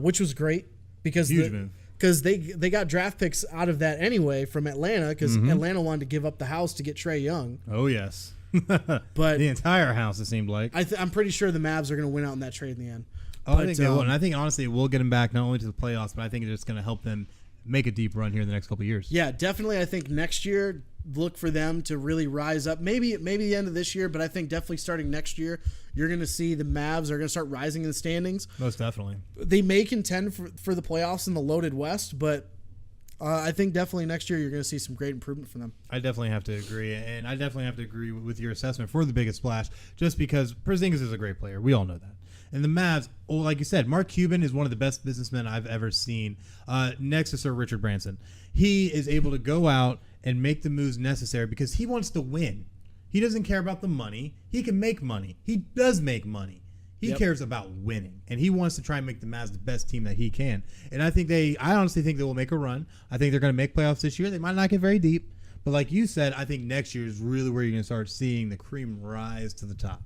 which was great because huge move. Because they got draft picks out of that anyway from Atlanta because Atlanta wanted to give up the house to get Trae Young. Oh, yes. But the entire house, it seemed like. I'm pretty sure the Mavs are going to win out in that trade in the end. Oh, I think they will. And I think, honestly, it will get them back not only to the playoffs, but I think it's just going to help them make a deep run here in the next couple of years. Yeah, definitely. I think next year, look for them to really rise up. Maybe the end of this year, but I think definitely starting next year, you're going to see the Mavs are going to start rising in the standings. Most definitely. They may contend for the playoffs in the loaded West, but I think definitely next year you're going to see some great improvement from them. I definitely have to agree, and I definitely have to agree with your assessment for the biggest splash, just because Porzingis is a great player. We all know that. And the Mavs, like you said, Mark Cuban is one of the best businessmen I've ever seen, next to Sir Richard Branson. He is able to go out and make the moves necessary because he wants to win. He doesn't care about the money. He can make money. He does make money. He cares about winning, and he wants to try and make the Mavs the best team that he can. And I honestly think they will make a run. I think they're going to make playoffs this year. They might not get very deep, but like you said, I think next year is really where you're going to start seeing the cream rise to the top.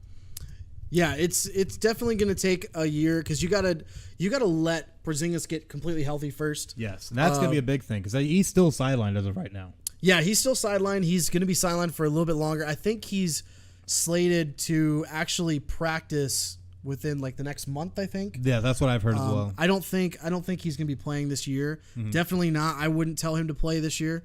Yeah, it's definitely going to take a year because you gotta let Porzingis get completely healthy first. Yes, and that's going to be a big thing because he's still sidelined as of right now. Yeah, he's still sidelined. He's going to be sidelined for a little bit longer. I think he's slated to actually practice within like the next month. I think. Yeah, that's what I've heard as well. I don't think he's going to be playing this year. Definitely not. I wouldn't tell him to play this year.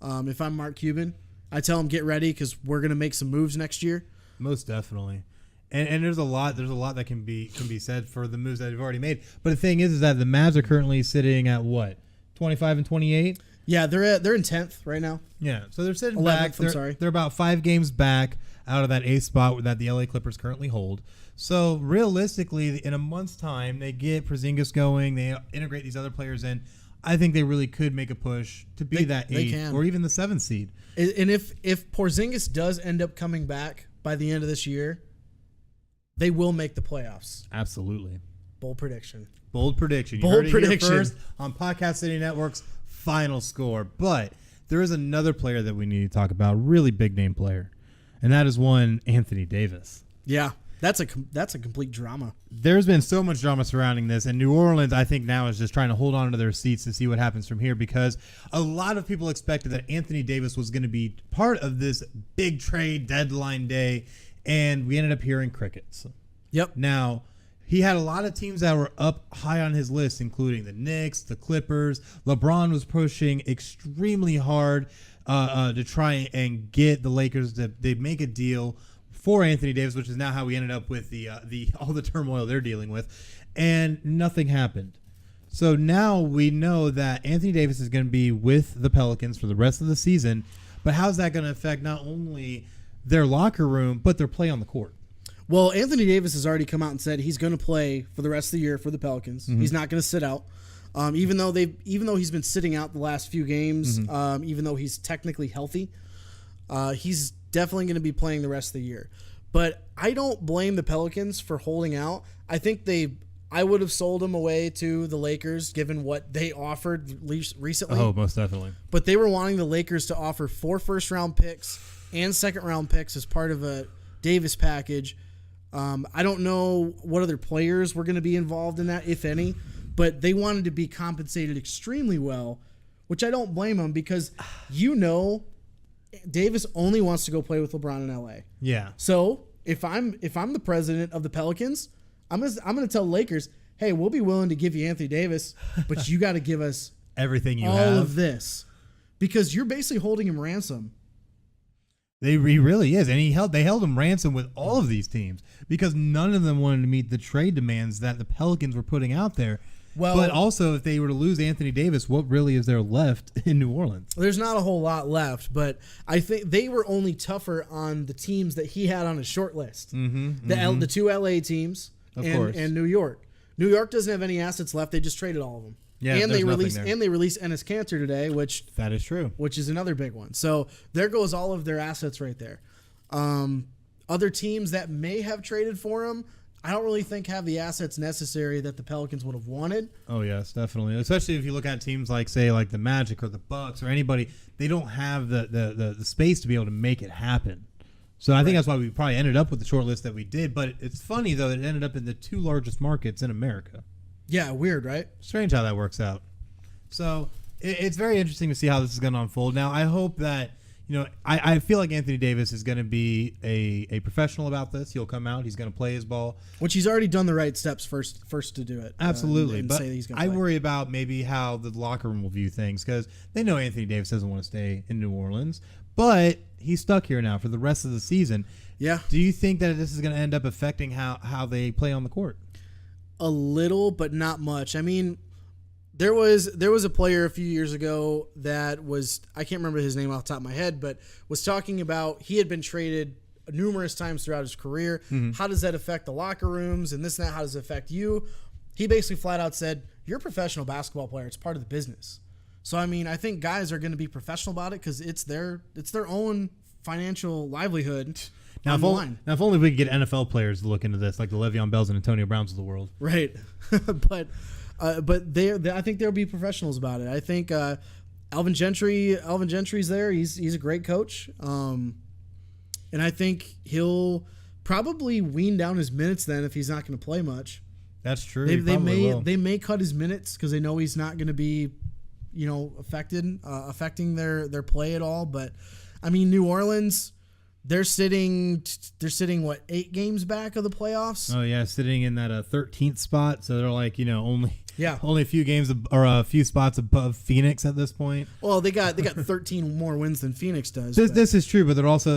If I'm Mark Cuban, I tell him get ready because we're going to make some moves next year. Most definitely. And there's a lot that can be said for the moves that they've already made. But the thing is that the Mavs are currently sitting at what? 25 and 28? Yeah, they're in 10th right now. Yeah, so they're sitting 11th, back. They're about 5 games back out of that 8th spot that the LA Clippers currently hold. So realistically, in a month's time, they get Porzingis going, they integrate these other players in. I think they really could make a push to be that 8th or even the 7th seed. And if Porzingis does end up coming back by the end of this year, they will make the playoffs. Absolutely. Bold prediction. You heard it here first on Podcast City Network's Final Score. But there is another player that we need to talk about, really big name player, and that is one Anthony Davis. Yeah, that's a complete drama. There's been so much drama surrounding this, and New Orleans, I think now is just trying to hold on to their seats to see what happens from here because a lot of people expected that Anthony Davis was going to be part of this big trade deadline day, and we ended up hearing crickets. Yep. Now, he had a lot of teams that were up high on his list, including the Knicks, the Clippers. LeBron was pushing extremely hard to try and get the Lakers to make a deal for Anthony Davis, which is now how we ended up with the all the turmoil they're dealing with, and nothing happened. So now we know that Anthony Davis is going to be with the Pelicans for the rest of the season, but how's that going to affect not only their locker room but their play on the court? Well, Anthony Davis has already come out and said he's going to play for the rest of the year for the Pelicans. He's not going to sit out, even though he's been sitting out the last few games. Even though he's technically healthy, he's definitely going to be playing the rest of the year. But I don't blame the Pelicans for holding out. I think I would have sold him away to the Lakers given what they offered recently. Oh, most definitely. But they were wanting the Lakers to offer 4 first-round picks and second-round picks as part of a Davis package. I don't know what other players were going to be involved in that, if any, but they wanted to be compensated extremely well, which I don't blame them because Davis only wants to go play with LeBron in LA. Yeah. So if I'm the president of the Pelicans, I'm gonna tell Lakers, hey, we'll be willing to give you Anthony Davis, but you got to give us everything you all have. of this because you're basically holding him ransom. He really is, and they held him ransom with all of these teams because none of them wanted to meet the trade demands that the Pelicans were putting out there. Well, but also, if they were to lose Anthony Davis, what really is there left in New Orleans? There's not a whole lot left, but I think they were only tougher on the teams that he had on his short list. The 2 LA teams and New York. New York doesn't have any assets left; they just traded all of them. Yeah, and they released Enes Kanter today, which that is true, which is another big one. So there goes all of their assets right there. Other teams that may have traded for him, I don't really think have the assets necessary that the Pelicans would have wanted. Oh yes, definitely. Especially if you look at teams like like the Magic or the Bucks or anybody, they don't have the space to be able to make it happen. So I think that's why we probably ended up with the short list that we did. But it's funny though that it ended up in the 2 largest markets in America. Yeah, weird, right? Strange how that works out. So it's very interesting to see how this is going to unfold. Now, I hope that, I feel like Anthony Davis is going to be a professional about this. He'll come out. He's going to play his ball. Which he's already done the right steps first to do it. Absolutely. And but say that he's I worry about maybe how the locker room will view things because they know Anthony Davis doesn't want to stay in New Orleans. But he's stuck here now for the rest of the season. Yeah. Do you think that this is going to end up affecting how they play on the court? A little, but not much. I mean, there was a player a few years ago that was, I can't remember his name off the top of my head, but was talking about he had been traded numerous times throughout his career. How does that affect the locker rooms and this and that? How does it affect you? He basically flat out said, you're a professional basketball player. It's part of the business. So, I mean, I think guys are going to be professional about it because it's their own financial livelihood. Now if only we could get NFL players to look into this, like the Le'Veon Bells and Antonio Browns of the world. Right. but I think they'll be professionals about it. I think Alvin Gentry's there. He's a great coach. And I think he'll probably wean down his minutes then if he's not going to play much. That's true. They may cut his minutes because they know he's not going to be, affecting their play at all. But I mean, New Orleans, they're sitting what, 8 games back of the playoffs? Oh yeah, sitting in that 13th spot. So they're like only a few games or a few spots above Phoenix at this point. Well, they got 13 more wins than Phoenix does. This is true, but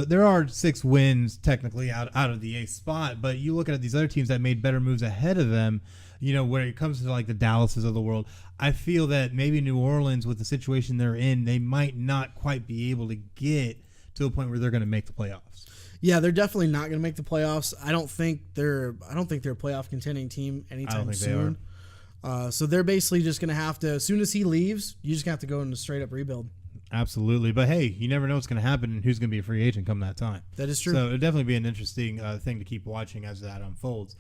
there are 6 wins technically out of the 8th spot. But you look at these other teams that made better moves ahead of them. When it comes to like the Dallases of the world, I feel that maybe New Orleans, with the situation they're in, they might not quite be able to get to a point where they're going to make the playoffs. Yeah, they're definitely not going to make the playoffs. I don't think they're a playoff contending team anytime soon. So they're basically just going to have to, as soon as he leaves, you just have to go into straight up rebuild. Absolutely. But hey, you never know what's going to happen and who's going to be a free agent come that time. That is true. So it'll definitely be an interesting thing to keep watching as that unfolds.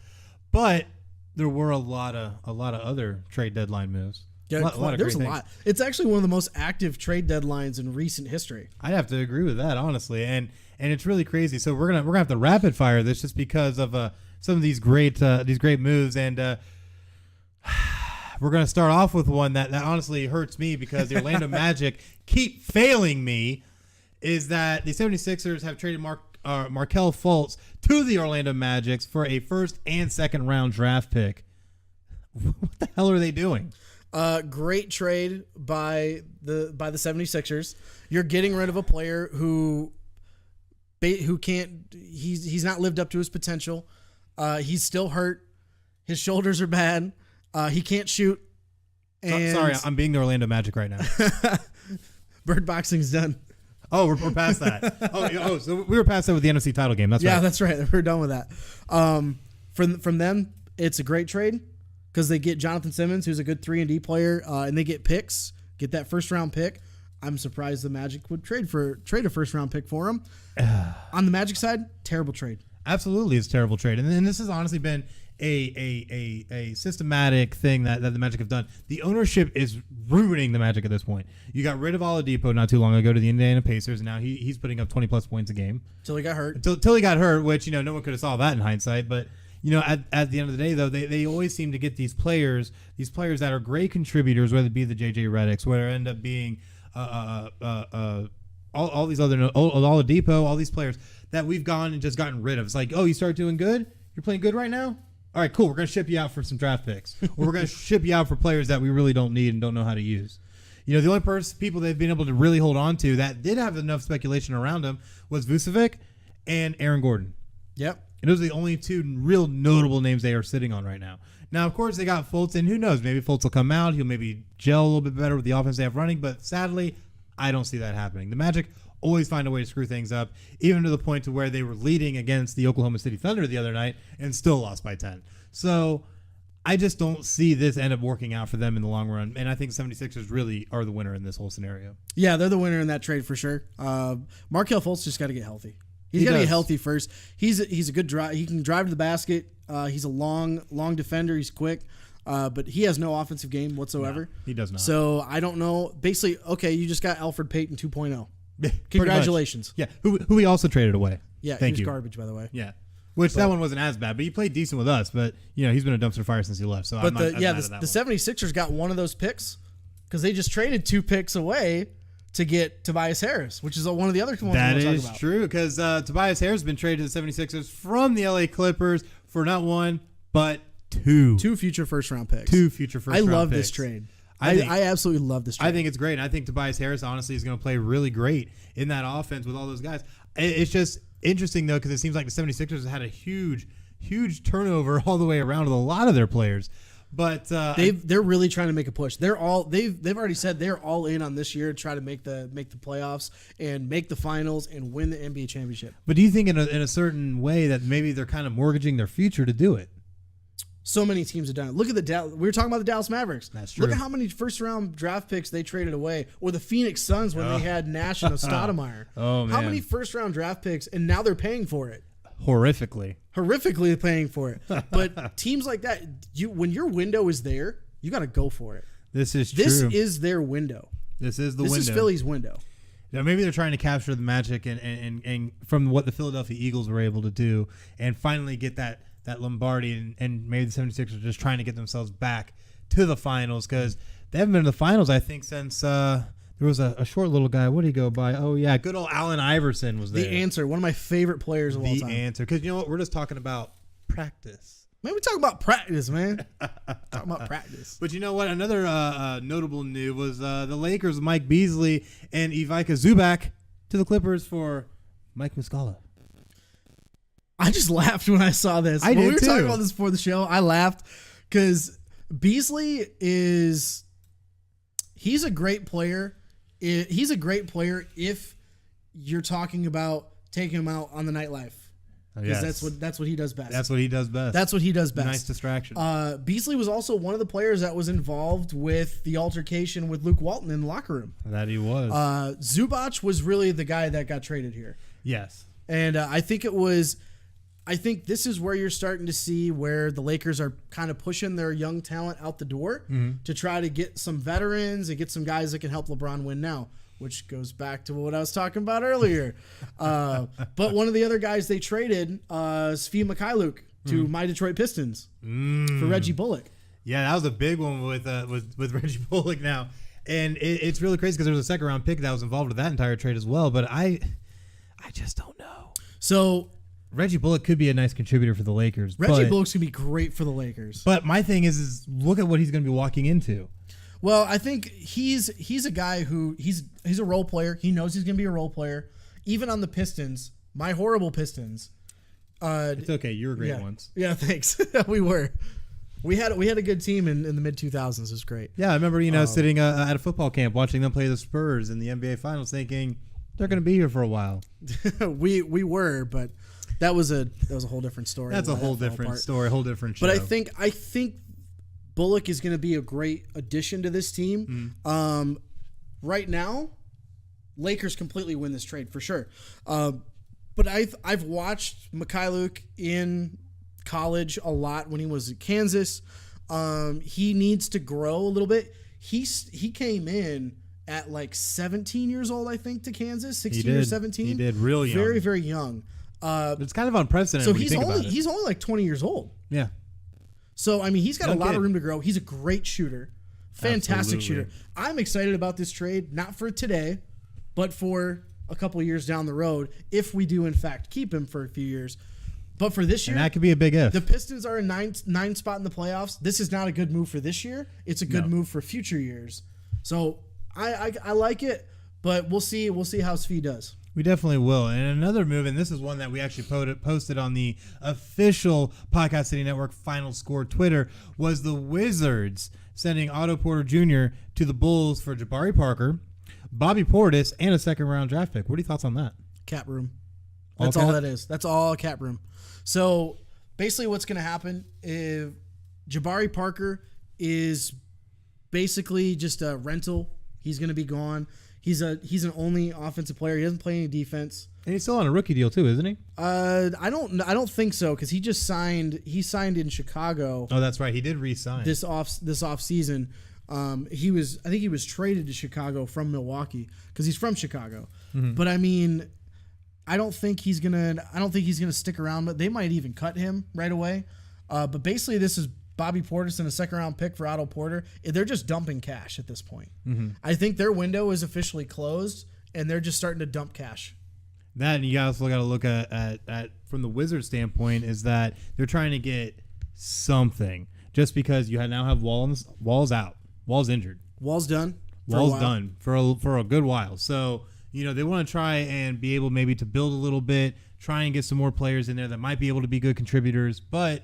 But there were a lot of other trade deadline moves. Yeah, there's a lot. It's actually one of the most active trade deadlines in recent history. I'd have to agree with that, honestly, and it's really crazy. So we're gonna have to rapid fire this just because of some of these great moves, and we're gonna start off with one that honestly hurts me because the Orlando Magic keep failing me. Is that the 76ers have traded Markelle Fultz to the Orlando Magic for a first and second round draft pick? What the hell are they doing? Great trade by the 76ers. You're getting rid of a player who can't. He's not lived up to his potential. He's still hurt. His shoulders are bad. He can't shoot. And sorry, I'm being the Orlando Magic right now. Bird boxing's done. Oh, we're past that. So we were past that with the NFC title game. That's right. Yeah, that's right. We're done with that. From them, it's a great trade because they get Jonathan Simmons, who's a good 3-and-D player, and they get picks, get that first round pick. I'm surprised the Magic would trade a first round pick for him. On the Magic side, terrible trade. Absolutely, it's a terrible trade, and this has honestly been a systematic thing that the Magic have done. The ownership is ruining the Magic at this point. You got rid of Oladipo not too long ago to the Indiana Pacers, and now he's putting up 20 plus points a game. Till he got hurt. Till he got hurt, which no one could have saw that in hindsight. But at the end of the day, though, they always seem to get these players that are great contributors, whether it be the JJ Redicks, whether it end up being all these other Oladipo, all these players that we've gone and just gotten rid of. It's like, oh, you start doing good, you're playing good right now. All right, cool. We're going to ship you out for some draft picks. Or we're going to ship you out for players that we really don't need and don't know how to use. The only people they've been able to really hold on to that did have enough speculation around them was Vucevic and Aaron Gordon. Yep. And those are the only 2 real notable names they are sitting on right now. Now, of course, they got Fultz, and who knows? Maybe Fultz will come out. He'll maybe gel a little bit better with the offense they have running. But sadly, I don't see that happening. The Magic always find a way to screw things up, even to the point to where they were leading against the Oklahoma City Thunder the other night and still lost by 10. So I just don't see this end up working out for them in the long run. And I think 76ers really are the winner in this whole scenario. Yeah, they're the winner in that trade for sure. Markelle Fultz just got to get healthy. He's got to get healthy first. He's a good drive. He can drive to the basket. He's a long defender. He's quick. But he has no offensive game whatsoever. No, he does not. So I don't know. Basically, okay, you just got Alfred Payton 2.0. Congratulations. Yeah, who we also traded away. Yeah, Thank he was you. garbage, by the way. Yeah. That one wasn't as bad, but he played decent with us. But he's been a dumpster fire since he left. So but the 76ers got one of those picks because they just traded 2 picks away to get Tobias Harris, which is one of the other ones. That is true because Tobias Harris has been traded to the 76ers from the LA Clippers for not 1 but 2 future first round picks. 2 future first round picks. I love this trade. I absolutely love this trade. I think it's great. And I think Tobias Harris honestly is going to play really great in that offense with all those guys. It's just interesting though because it seems like the 76ers have had a huge turnover all the way around with a lot of their players. But they're really trying to make a push. They've already said they're all in on this year to try to make the playoffs and make the finals and win the NBA championship. But do you think in a certain way that maybe they're kind of mortgaging their future to do it? So many teams have done it. Look at we were talking about the Dallas Mavericks. That's true. Look at how many first round draft picks they traded away, or the Phoenix Suns when they had Nash and Stoudemire. Oh man, how many first round draft picks, and now they're paying for it. Horrifically paying for it. But teams like that, when your window is there, you got to go for it. This is true. This is their window. This is the window. This is Philly's window. maybe they're trying to capture the magic and from what the Philadelphia Eagles were able to do and finally get that Lombardi and maybe the 76ers are just trying to get themselves back to the finals because they haven't been in the finals, I think, since there was a short little guy. What did he go by? Oh, yeah, good old Allen Iverson was there. The answer, one of my favorite players of all time. The answer. Because you know what? We're just talking about practice. Man, we talk about practice, man. Talking about practice. But you know what? Another notable news was the Lakers, Mike Beasley and Ivica Zubac to the Clippers for Mike Muscala. I just laughed when I saw this. When we were talking about this before the show, I laughed because Beasley he's a great player. He's a great player if you're talking about taking him out on the nightlife. Because that's what he does best. That's what he does best. That's what he does best. Nice distraction. Beasley was also one of the players that was involved with the altercation with Luke Walton in the locker room. That he was. Zubac was really the guy that got traded here. Yes. And I think this is where you're starting to see where the Lakers are kind of pushing their young talent out the door to try to get some veterans and get some guys that can help LeBron win now. Which goes back to what I was talking about earlier. But one of the other guys they traded is Svi Mikhailuk to my Detroit Pistons for Reggie Bullock. Yeah, that was a big one with Reggie Bullock now. And it's really crazy because there was a second-round pick that was involved with that entire trade as well. But I just don't know. So Reggie Bullock could be a nice contributor for the Lakers. Reggie Bullock's going to be great for the Lakers. But my thing is look at what he's going to be walking into. Well, I think he's a guy who he's a role player. He knows he's going to be a role player. Even on the Pistons, my horrible Pistons. It's okay. You were great once. Yeah, thanks. We were. We had a good team in the mid 2000s. It was great. Yeah, I remember sitting at a football camp watching them play the Spurs in the NBA Finals, thinking they're going to be here for a while. we were, but that was a whole different story. That's a whole different story, a whole different show. But I think Bullock is going to be a great addition to this team. Right now, Lakers completely win this trade for sure. But I've watched Mikhailuk in college a lot when he was at Kansas. He needs to grow a little bit. He came in at like 17 years old, I think, to Kansas, 16 or 17. He did real young. Very, very young. It's kind of unprecedented so when you think about it. He's only like 20 years old. Yeah. So, I mean, he's got a lot of room to grow. He's a great shooter. Fantastic shooter. I'm excited about this trade, not for today, but for a couple of years down the road, if we do, in fact, keep him for a few years. But for this year, and that could be a big if. The Pistons are a nine spot in the playoffs. This is not a good move for this year. It's a good move for future years. So I like it, but we'll see how Svi does. We definitely will. And another move, and this is one that we actually posted on the official Podcast City Network FinalScore Twitter, was the Wizards sending Otto Porter Jr. to the Bulls for Jabari Parker, Bobby Portis, and a second-round draft pick. What are your thoughts on that? Cap room. That's all that is. That's all cap room. So basically what's going to happen is Jabari Parker is basically just a rental. He's going to be gone. He's an only offensive player. He doesn't play any defense. And he's still on a rookie deal too, isn't he? I don't think so because he just signed. He signed in Chicago. Oh, that's right. He did re-sign this off season. I think he was traded to Chicago from Milwaukee because he's from Chicago. Mm-hmm. But I mean, I don't think he's gonna stick around. But they might even cut him right away. But basically, this is Bobby Portis and a second-round pick for Otto Porter. They're just dumping cash at this point. Mm-hmm. I think their window is officially closed, and they're just starting to dump cash. That, and you also got to look at from the Wizards standpoint, is that they're trying to get something. Just because you now have Wall's out. Wall's injured. Wall's done. Wall's done for a good while. So, they want to try and be able maybe to build a little bit, try and get some more players in there that might be able to be good contributors, but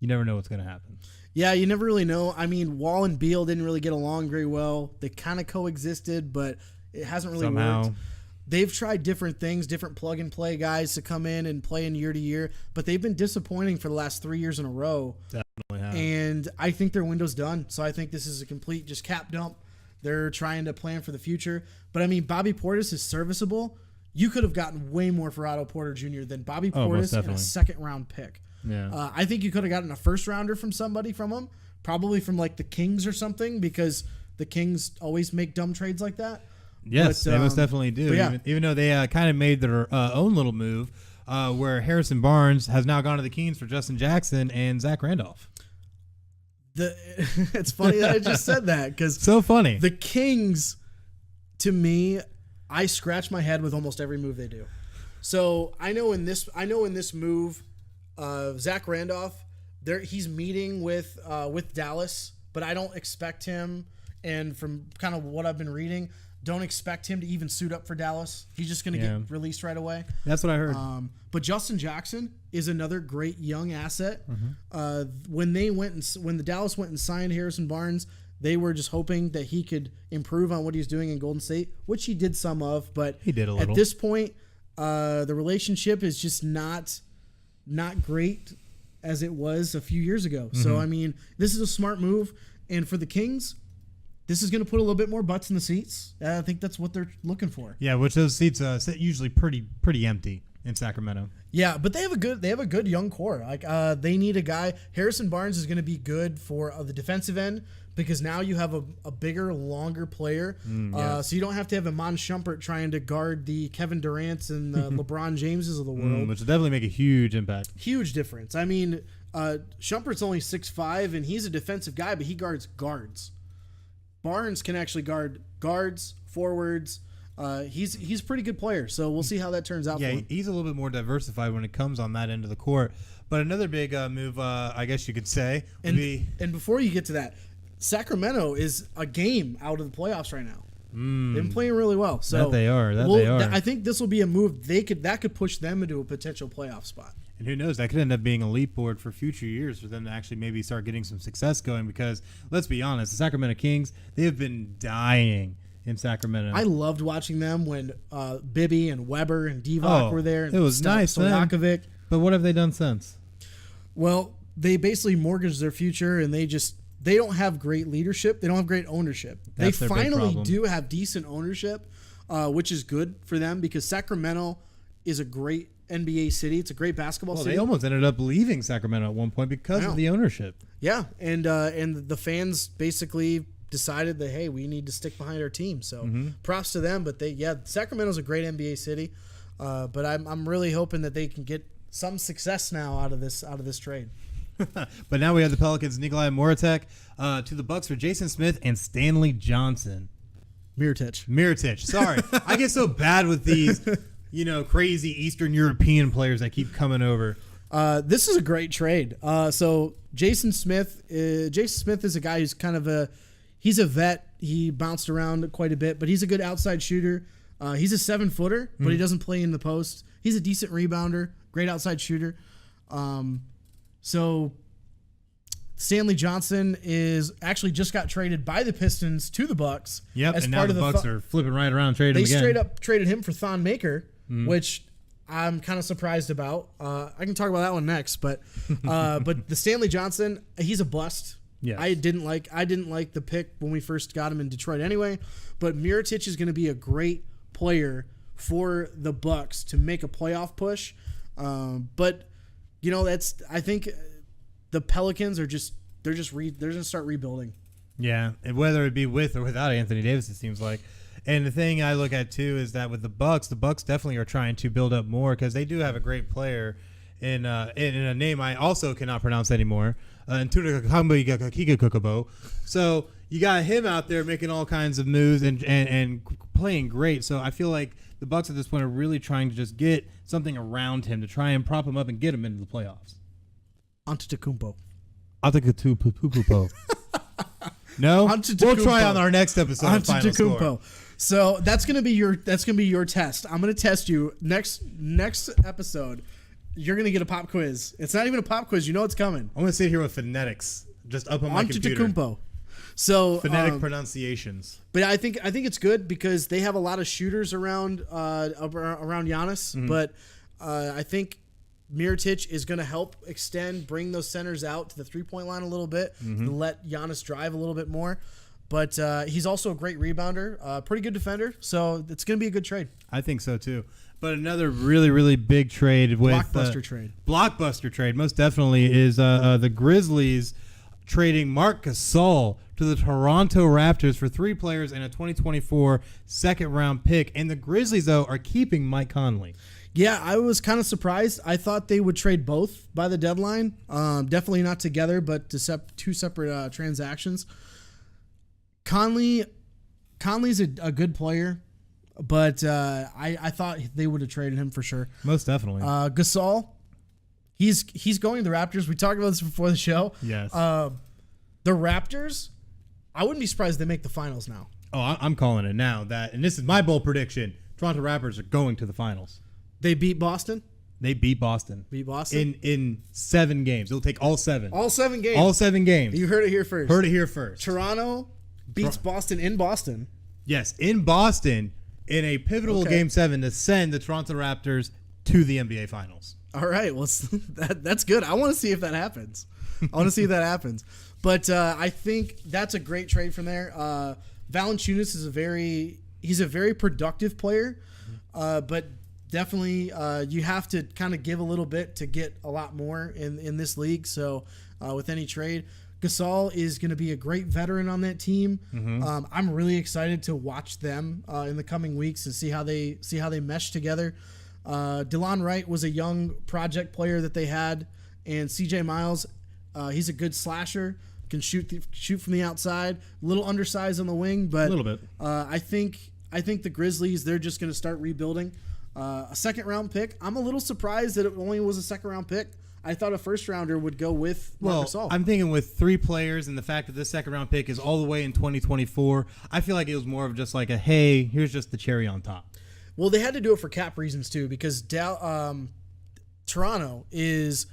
you never know what's going to happen. Yeah, you never really know. I mean, Wall and Beal didn't really get along very well. They kind of coexisted, but it hasn't really worked. They've tried different things, different plug-and-play guys to come in and play in year to year, but they've been disappointing for the last 3 years in a row. Definitely have. And I think their window's done. So I think this is a complete just cap dump. They're trying to plan for the future. But, I mean, Bobby Portis is serviceable. You could have gotten way more for Otto Porter Jr. than Bobby Portis and a second-round pick. Yeah. I think you could have gotten a first-rounder from him, probably from, like, the Kings or something, because the Kings always make dumb trades like that. Yes, But, they most definitely do. but yeah. Even though they kind of made their own little move where Harrison Barnes has now gone to the Kings for Justin Jackson and Zach Randolph. It's funny that I just said that because So funny. the Kings, to me, I scratch my head with almost every move they do. So I know in this move, Zach Randolph, he's meeting with Dallas, but I don't expect him. And from kind of what I've been reading, don't expect him to even suit up for Dallas. He's just going to get released right away. That's what I heard. But Justin Jackson is another great young asset. When the Dallas went and signed Harrison Barnes, they were just hoping that he could improve on what he's doing in Golden State, which he did some of. But he did a little. At this point, the relationship is just not great as it was a few years ago. So I mean, this is a smart move, and for the Kings, this is going to put a little bit more butts in the seats. I think that's what they're looking for. Yeah, which those seats sit usually pretty empty in Sacramento. Yeah, but they have a good young core. Like they need a guy. Harrison Barnes is going to be good for the defensive end because now you have a bigger, longer player. So you don't have to have Iman Shumpert trying to guard the Kevin Durant's and the LeBron Jameses of the world. Which will definitely make a huge impact. Huge difference. I mean, Shumpert's only 6'5", and he's a defensive guy, but he guards guards. Barnes can actually guard guards, forwards. He's a pretty good player, so we'll see how that turns out for him. He's a little bit more diversified when it comes on that end of the court. But another big move, I guess you could say, would be... And before you get to that, Sacramento is a game out of the playoffs right now. They've been playing really well. So That they are. I think this will be a move that could push them into a potential playoff spot. And who knows, that could end up being a leap forward for future years for them to actually maybe start getting some success going because, let's be honest, the Sacramento Kings, they have been dying in Sacramento. I loved watching them when Bibby and Weber and Divock were there. And it was nice, Stojakovic. But what have they done since? Well, they basically mortgaged their future, and they don't have great leadership. They don't have great ownership. That's they their big finally problem. do have decent ownership, which is good for them because Sacramento is a great NBA city. It's a great basketball city. They almost ended up leaving Sacramento at one point because of the ownership. Yeah, and the fans basically decided that, hey, we need to stick behind our team. So props to them. But Sacramento's a great NBA city. But I'm really hoping that they can get some success now out of this trade. But now we have the Pelicans, Nikolai Moratek, to the Bucks for Jason Smith and Stanley Johnson. Mirotic. Sorry, I get so bad with these, crazy Eastern European players that keep coming over. This is a great trade. So Jason Smith is a guy who's kind of he's a vet. He bounced around quite a bit, but he's a good outside shooter. He's a 7-footer, but he doesn't play in the post. He's a decent rebounder, great outside shooter. So Stanley Johnson is actually just got traded by the Pistons to the Bucks. Yep, and now the Bucks are flipping right around, trading him again. They straight up traded him for Thon Maker, which I'm kind of surprised about. I can talk about that one next, but the Stanley Johnson, he's a bust. Yes. I didn't like the pick when we first got him in Detroit anyway, but Mirotic is going to be a great player for the Bucks to make a playoff push. But I think the Pelicans are they're going to start rebuilding. Yeah, and whether it be with or without Anthony Davis, it seems like. And the thing I look at too is that with the Bucks definitely are trying to build up more because they do have a great player in a name I also cannot pronounce anymore. So you got him out there making all kinds of moves and playing great. So I feel like the Bucks at this point are really trying to just get something around him to try and prop him up and get him into the playoffs. Antetokounmpo. No, we'll try on our next episode. Antetokounmpo. So that's gonna be your test. I'm gonna test you next episode. You're gonna get a pop quiz. It's not even a pop quiz. You know it's coming. I'm gonna sit here with phonetics just up on my computer. Antetokounmpo. So phonetic pronunciations. But I think it's good because they have a lot of shooters around Giannis. But I think Mirotic is going to help bring those centers out to the 3-point line a little bit, and let Giannis drive a little bit more. But he's also a great rebounder, pretty good defender. So it's going to be a good trade. I think so too. But another really, really big trade with blockbuster trade. Blockbuster trade, most definitely, is the Grizzlies trading Marc Gasol to the Toronto Raptors for 3 players and a 2024 second-round pick. And the Grizzlies, though, are keeping Mike Conley. Yeah, I was kind of surprised. I thought they would trade both by the deadline. Definitely not together, but to two separate transactions. Conley's a good player, but I thought they would have traded him for sure. Most definitely. Gasol, he's going to the Raptors. We talked about this before the show. Yes. The Raptors, I wouldn't be surprised they make the finals now. Oh, I'm calling it now. And this is my bold prediction. Toronto Raptors are going to the finals. They beat Boston? They beat Boston. In 7 games. It'll take all 7. All 7 games. All 7 games. You heard it here first. Heard it here first. Toronto beats Boston in Boston. Yes, in Boston in a pivotal Game 7 to send the Toronto Raptors to the NBA Finals. All right. Well, that's good. I want to see if that happens. But I think that's a great trade from there. Valanciunas is a very productive player, but definitely you have to kind of give a little bit to get a lot more in this league. So with any trade, Gasol is going to be a great veteran on that team. Mm-hmm. I'm really excited to watch them in the coming weeks and see how they mesh together. DeLon Wright was a young project player that they had, and CJ Miles, he's a good slasher, can shoot from the outside, a little undersized on the wing, but a little bit. I think the Grizzlies, they're just going to start rebuilding. A second-round pick. I'm a little surprised that it only was a second-round pick. I thought a first-rounder would go with Marc Gasol. I'm thinking with 3 players and the fact that this second-round pick is all the way in 2024, I feel like it was more of just like hey, here's just the cherry on top. Well, they had to do it for cap reasons too, because Toronto is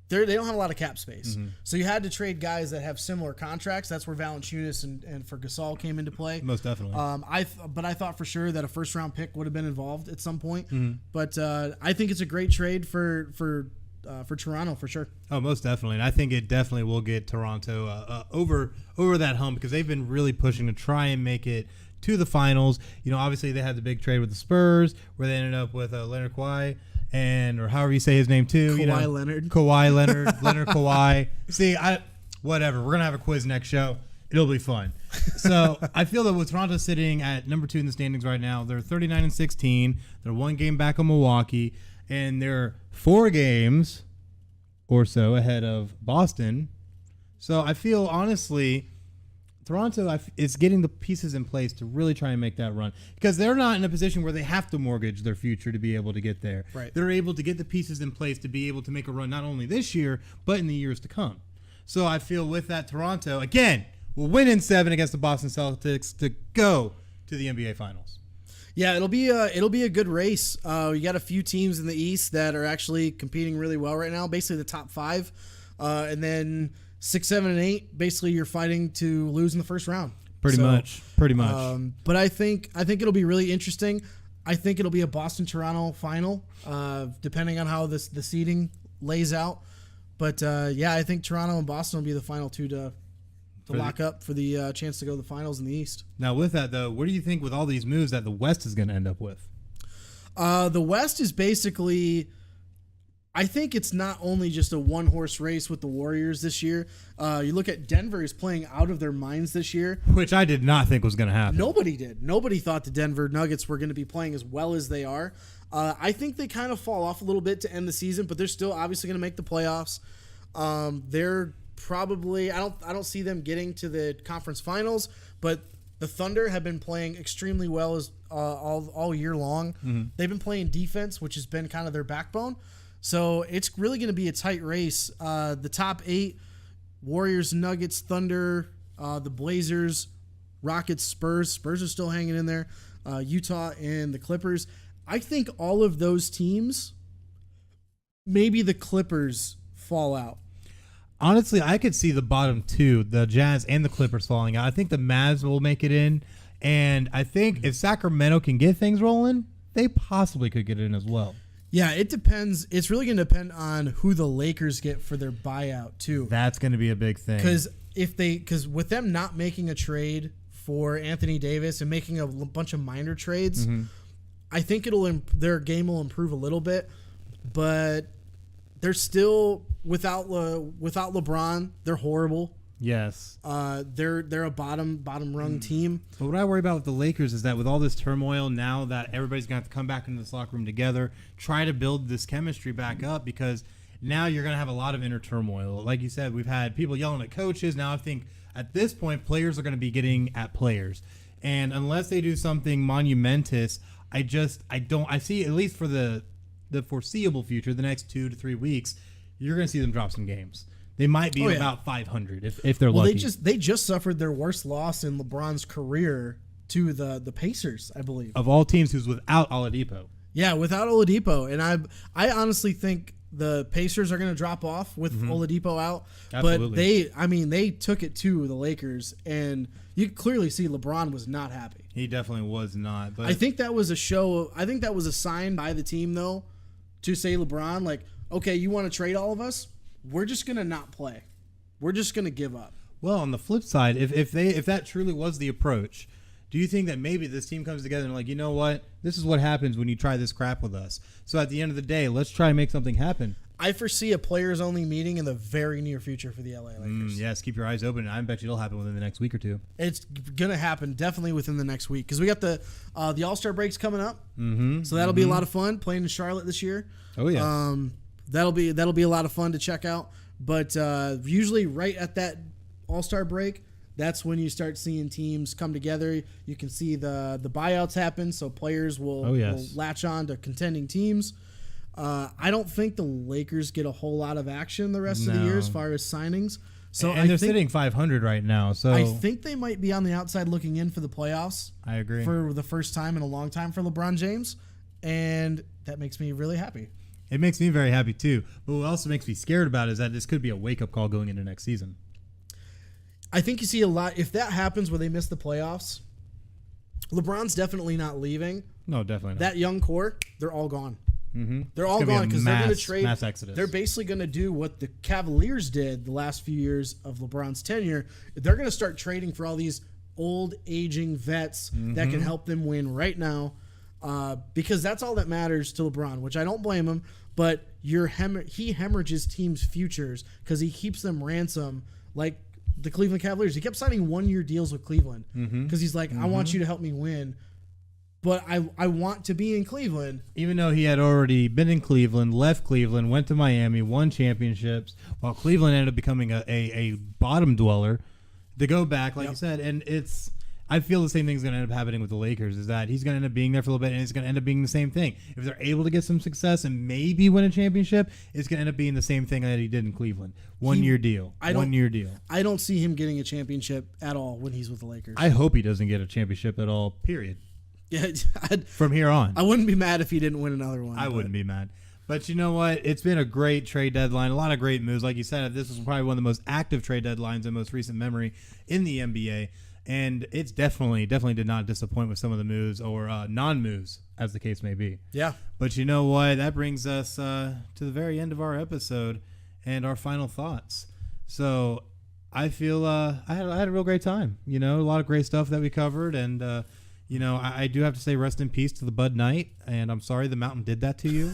they don't have a lot of cap space, so you had to trade guys that have similar contracts. That's where Valanciunas and for Gasol came into play. Most definitely. But I thought for sure that a first round pick would have been involved at some point. But I think it's a great trade for Toronto for sure. Oh, most definitely, and I think it definitely will get Toronto over that hump because they've been really pushing to try and make it to the finals. You know, obviously they had the big trade with the Spurs where they ended up with Leonard Kawhi or however you say his name too. Leonard Kawhi. See, whatever. We're gonna have a quiz next show. It'll be fun. So I feel that with Toronto sitting at number 2 in the standings right now, they're 39-16. They're 1 game back on Milwaukee, and they're 4 games or so ahead of Boston. So I feel honestly, Toronto is getting the pieces in place to really try and make that run because they're not in a position where they have to mortgage their future to be able to get there. Right. They're able to get the pieces in place to be able to make a run not only this year, but in the years to come. So I feel with that, Toronto, again, will win in 7 against the Boston Celtics to go to the NBA Finals. Yeah, it'll be a good race. You got a few teams in the East that are actually competing really well right now, basically the top 5. And then 6, 7, and 8, basically you're fighting to lose in the first round. Pretty much. But I think it'll be really interesting. I think it'll be a Boston-Toronto final, depending on how the seeding lays out. But I think Toronto and Boston will be the final 2 to lock up for the chance to go to the finals in the East. Now with that though, what do you think with all these moves that the West is going to end up with? The West is basically, I think it's not only just a one-horse race with the Warriors this year. You look at Denver is playing out of their minds this year. Which I did not think was going to happen. Nobody did. Nobody thought the Denver Nuggets were going to be playing as well as they are. I think they kind of fall off a little bit to end the season, but they're still obviously going to make the playoffs. They're probably, I don't see them getting to the conference finals, but the Thunder have been playing extremely well as all year long. Mm-hmm. They've been playing defense, which has been kind of their backbone. So it's really going to be a tight race. The top 8, Warriors, Nuggets, Thunder, the Blazers, Rockets, Spurs. Spurs are still hanging in there. Utah and the Clippers. I think all of those teams, maybe the Clippers fall out. Honestly, I could see the bottom 2, the Jazz and the Clippers falling out. I think the Mavs will make it in. And I think if Sacramento can get things rolling, they possibly could get in as well. Yeah, it depends. It's really going to depend on who the Lakers get for their buyout too. That's going to be a big thing. Because with them not making a trade for Anthony Davis and making a bunch of minor trades, mm-hmm. I think their game will improve a little bit. But they're still without LeBron. They're horrible. Yes. They're a bottom rung team. But what I worry about with the Lakers is that with all this turmoil now that everybody's going to have to come back into this locker room together, try to build this chemistry back up, because now you're going to have a lot of inner turmoil. Like you said, we've had people yelling at coaches. Now I think at this point, players are going to be getting at players. And unless they do something monumentous, I see, at least for the foreseeable future, the next 2 to 3 weeks, you're going to see them drop some games. They might be about 500 if they're lucky. They just suffered their worst loss in LeBron's career to the Pacers, I believe. Of all teams, who's without Oladipo. Yeah, without Oladipo. And I honestly think the Pacers are going to drop off with Oladipo out. Absolutely. But they took it to the Lakers, and you could clearly see LeBron was not happy. He definitely was not. But I think that was a sign by the team, though, to say LeBron, like, okay, you want to trade all of us? We're just going to not play. We're just going to give up. Well, on the flip side, if that truly was the approach, do you think that maybe this team comes together and like, you know what? This is what happens when you try this crap with us. So at the end of the day, let's try and make something happen. I foresee a players-only meeting in the very near future for the LA Lakers. Yes, keep your eyes open. I bet you it'll happen within the next week or two. It's going to happen definitely within the next week because we got the All-Star breaks coming up. So that'll be a lot of fun playing in Charlotte this year. Oh, yeah. That'll be a lot of fun to check out. But usually right at that All-Star break, that's when you start seeing teams come together. You can see the buyouts happen, so players will latch on to contending teams. I don't think the Lakers get a whole lot of action the rest of the year as far as signings. So they're sitting 500 right now. So I think they might be on the outside looking in for the playoffs. I agree. For the first time in a long time for LeBron James, and that makes me really happy. It makes me very happy too. But what also makes me scared about it is that this could be a wake-up call going into next season. I think you see a lot. If that happens where they miss the playoffs, LeBron's definitely not leaving. No, definitely not. That young core, they're all gone. Mm-hmm. They're all gone because they're going to trade. Mass exodus. They're basically going to do what the Cavaliers did the last few years of LeBron's tenure. They're going to start trading for all these old, aging vets that can help them win right now because that's all that matters to LeBron, which I don't blame him, but he hemorrhages teams' futures because he keeps them ransom like the Cleveland Cavaliers. He kept signing one-year deals with Cleveland because he's like, I want you to help me win. But I want to be in Cleveland. Even though he had already been in Cleveland, left Cleveland, went to Miami, won championships, while Cleveland ended up becoming a bottom dweller, to go back, like you said. And I feel the same thing's going to end up happening with the Lakers, is that he's going to end up being there for a little bit, and it's going to end up being the same thing. If they're able to get some success and maybe win a championship, it's going to end up being the same thing that he did in Cleveland. One-year deal. One-year deal. I don't see him getting a championship at all when he's with the Lakers. I hope he doesn't get a championship at all, period. Yeah, from here on. I wouldn't be mad if he didn't win another one. I wouldn't be mad. But you know what? It's been a great trade deadline. A lot of great moves. Like you said, this was probably one of the most active trade deadlines in most recent memory in the NBA. And it's definitely did not disappoint with some of the moves or non-moves, as the case may be. Yeah. But you know what? That brings us to the very end of our episode and our final thoughts. So I feel I had a real great time. You know, a lot of great stuff that we covered. And, you know, I do have to say rest in peace to the Bud Knight. And I'm sorry the Mountain did that to you.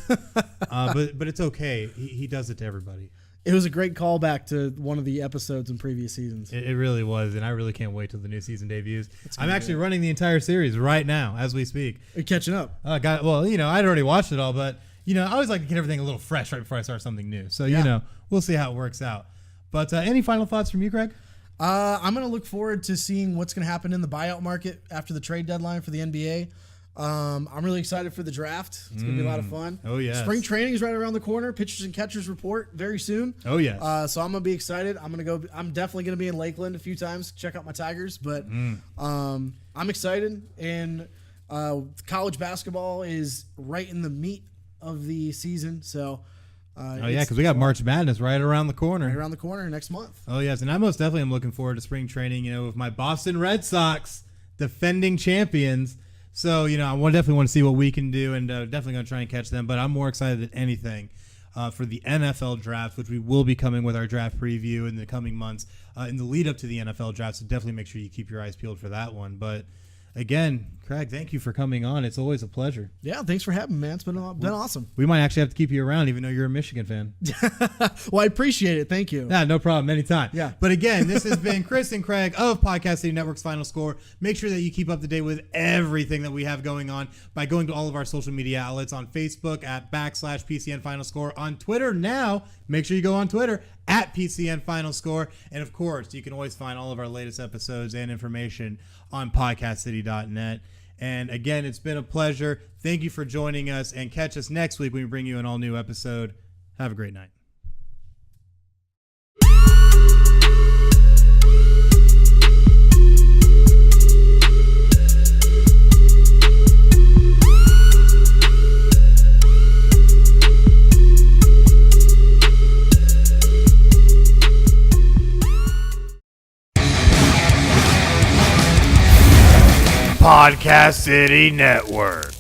But it's okay. He does it to everybody. It was a great callback to one of the episodes in previous seasons. It really was, and I really can't wait till the new season debuts. I'm actually running the entire series right now as we speak. You're catching up. Well, you know, I'd already watched it all, but, you know, I always like to get everything a little fresh right before I start something new. So, you know, we'll see how it works out. But any final thoughts from you, Craig? I'm going to look forward to seeing what's going to happen in the buyout market after the trade deadline for the NBA. I'm really excited for the draft. It's going to be a lot of fun. Oh, yeah. Spring training is right around the corner. Pitchers and catchers report very soon. Oh, yes. So I'm going to be excited. I'm definitely going to be in Lakeland a few times, check out my Tigers. But I'm excited. And college basketball is right in the meat of the season. So because we got March Madness right around the corner. Right around the corner next month. Oh, yes. And I most definitely am looking forward to spring training, you know, with my Boston Red Sox, defending champions. So, you know, I definitely want to see what we can do, and definitely going to try and catch them. But I'm more excited than anything for the NFL draft, which we will be coming with our draft preview in the coming months in the lead up to the NFL draft. So definitely make sure you keep your eyes peeled for that one. But again, Craig, thank you for coming on. It's always a pleasure. Yeah, thanks for having me, man. It's been awesome. We might actually have to keep you around, even though you're a Michigan fan. Well, I appreciate it. Thank you. Yeah, no problem. Anytime. Yeah. But again, this has been Chris and Craig of Podcast City Network's Final Score. Make sure that you keep up to date with everything that we have going on by going to all of our social media outlets on Facebook at /PCN Final Score. On Twitter now, make sure you go on Twitter at PCN Final Score. And of course, you can always find all of our latest episodes and information on podcastcity.net. And again, it's been a pleasure. Thank you for joining us, and catch us next week when we bring you an all-new episode. Have a great night. Podcast City Network.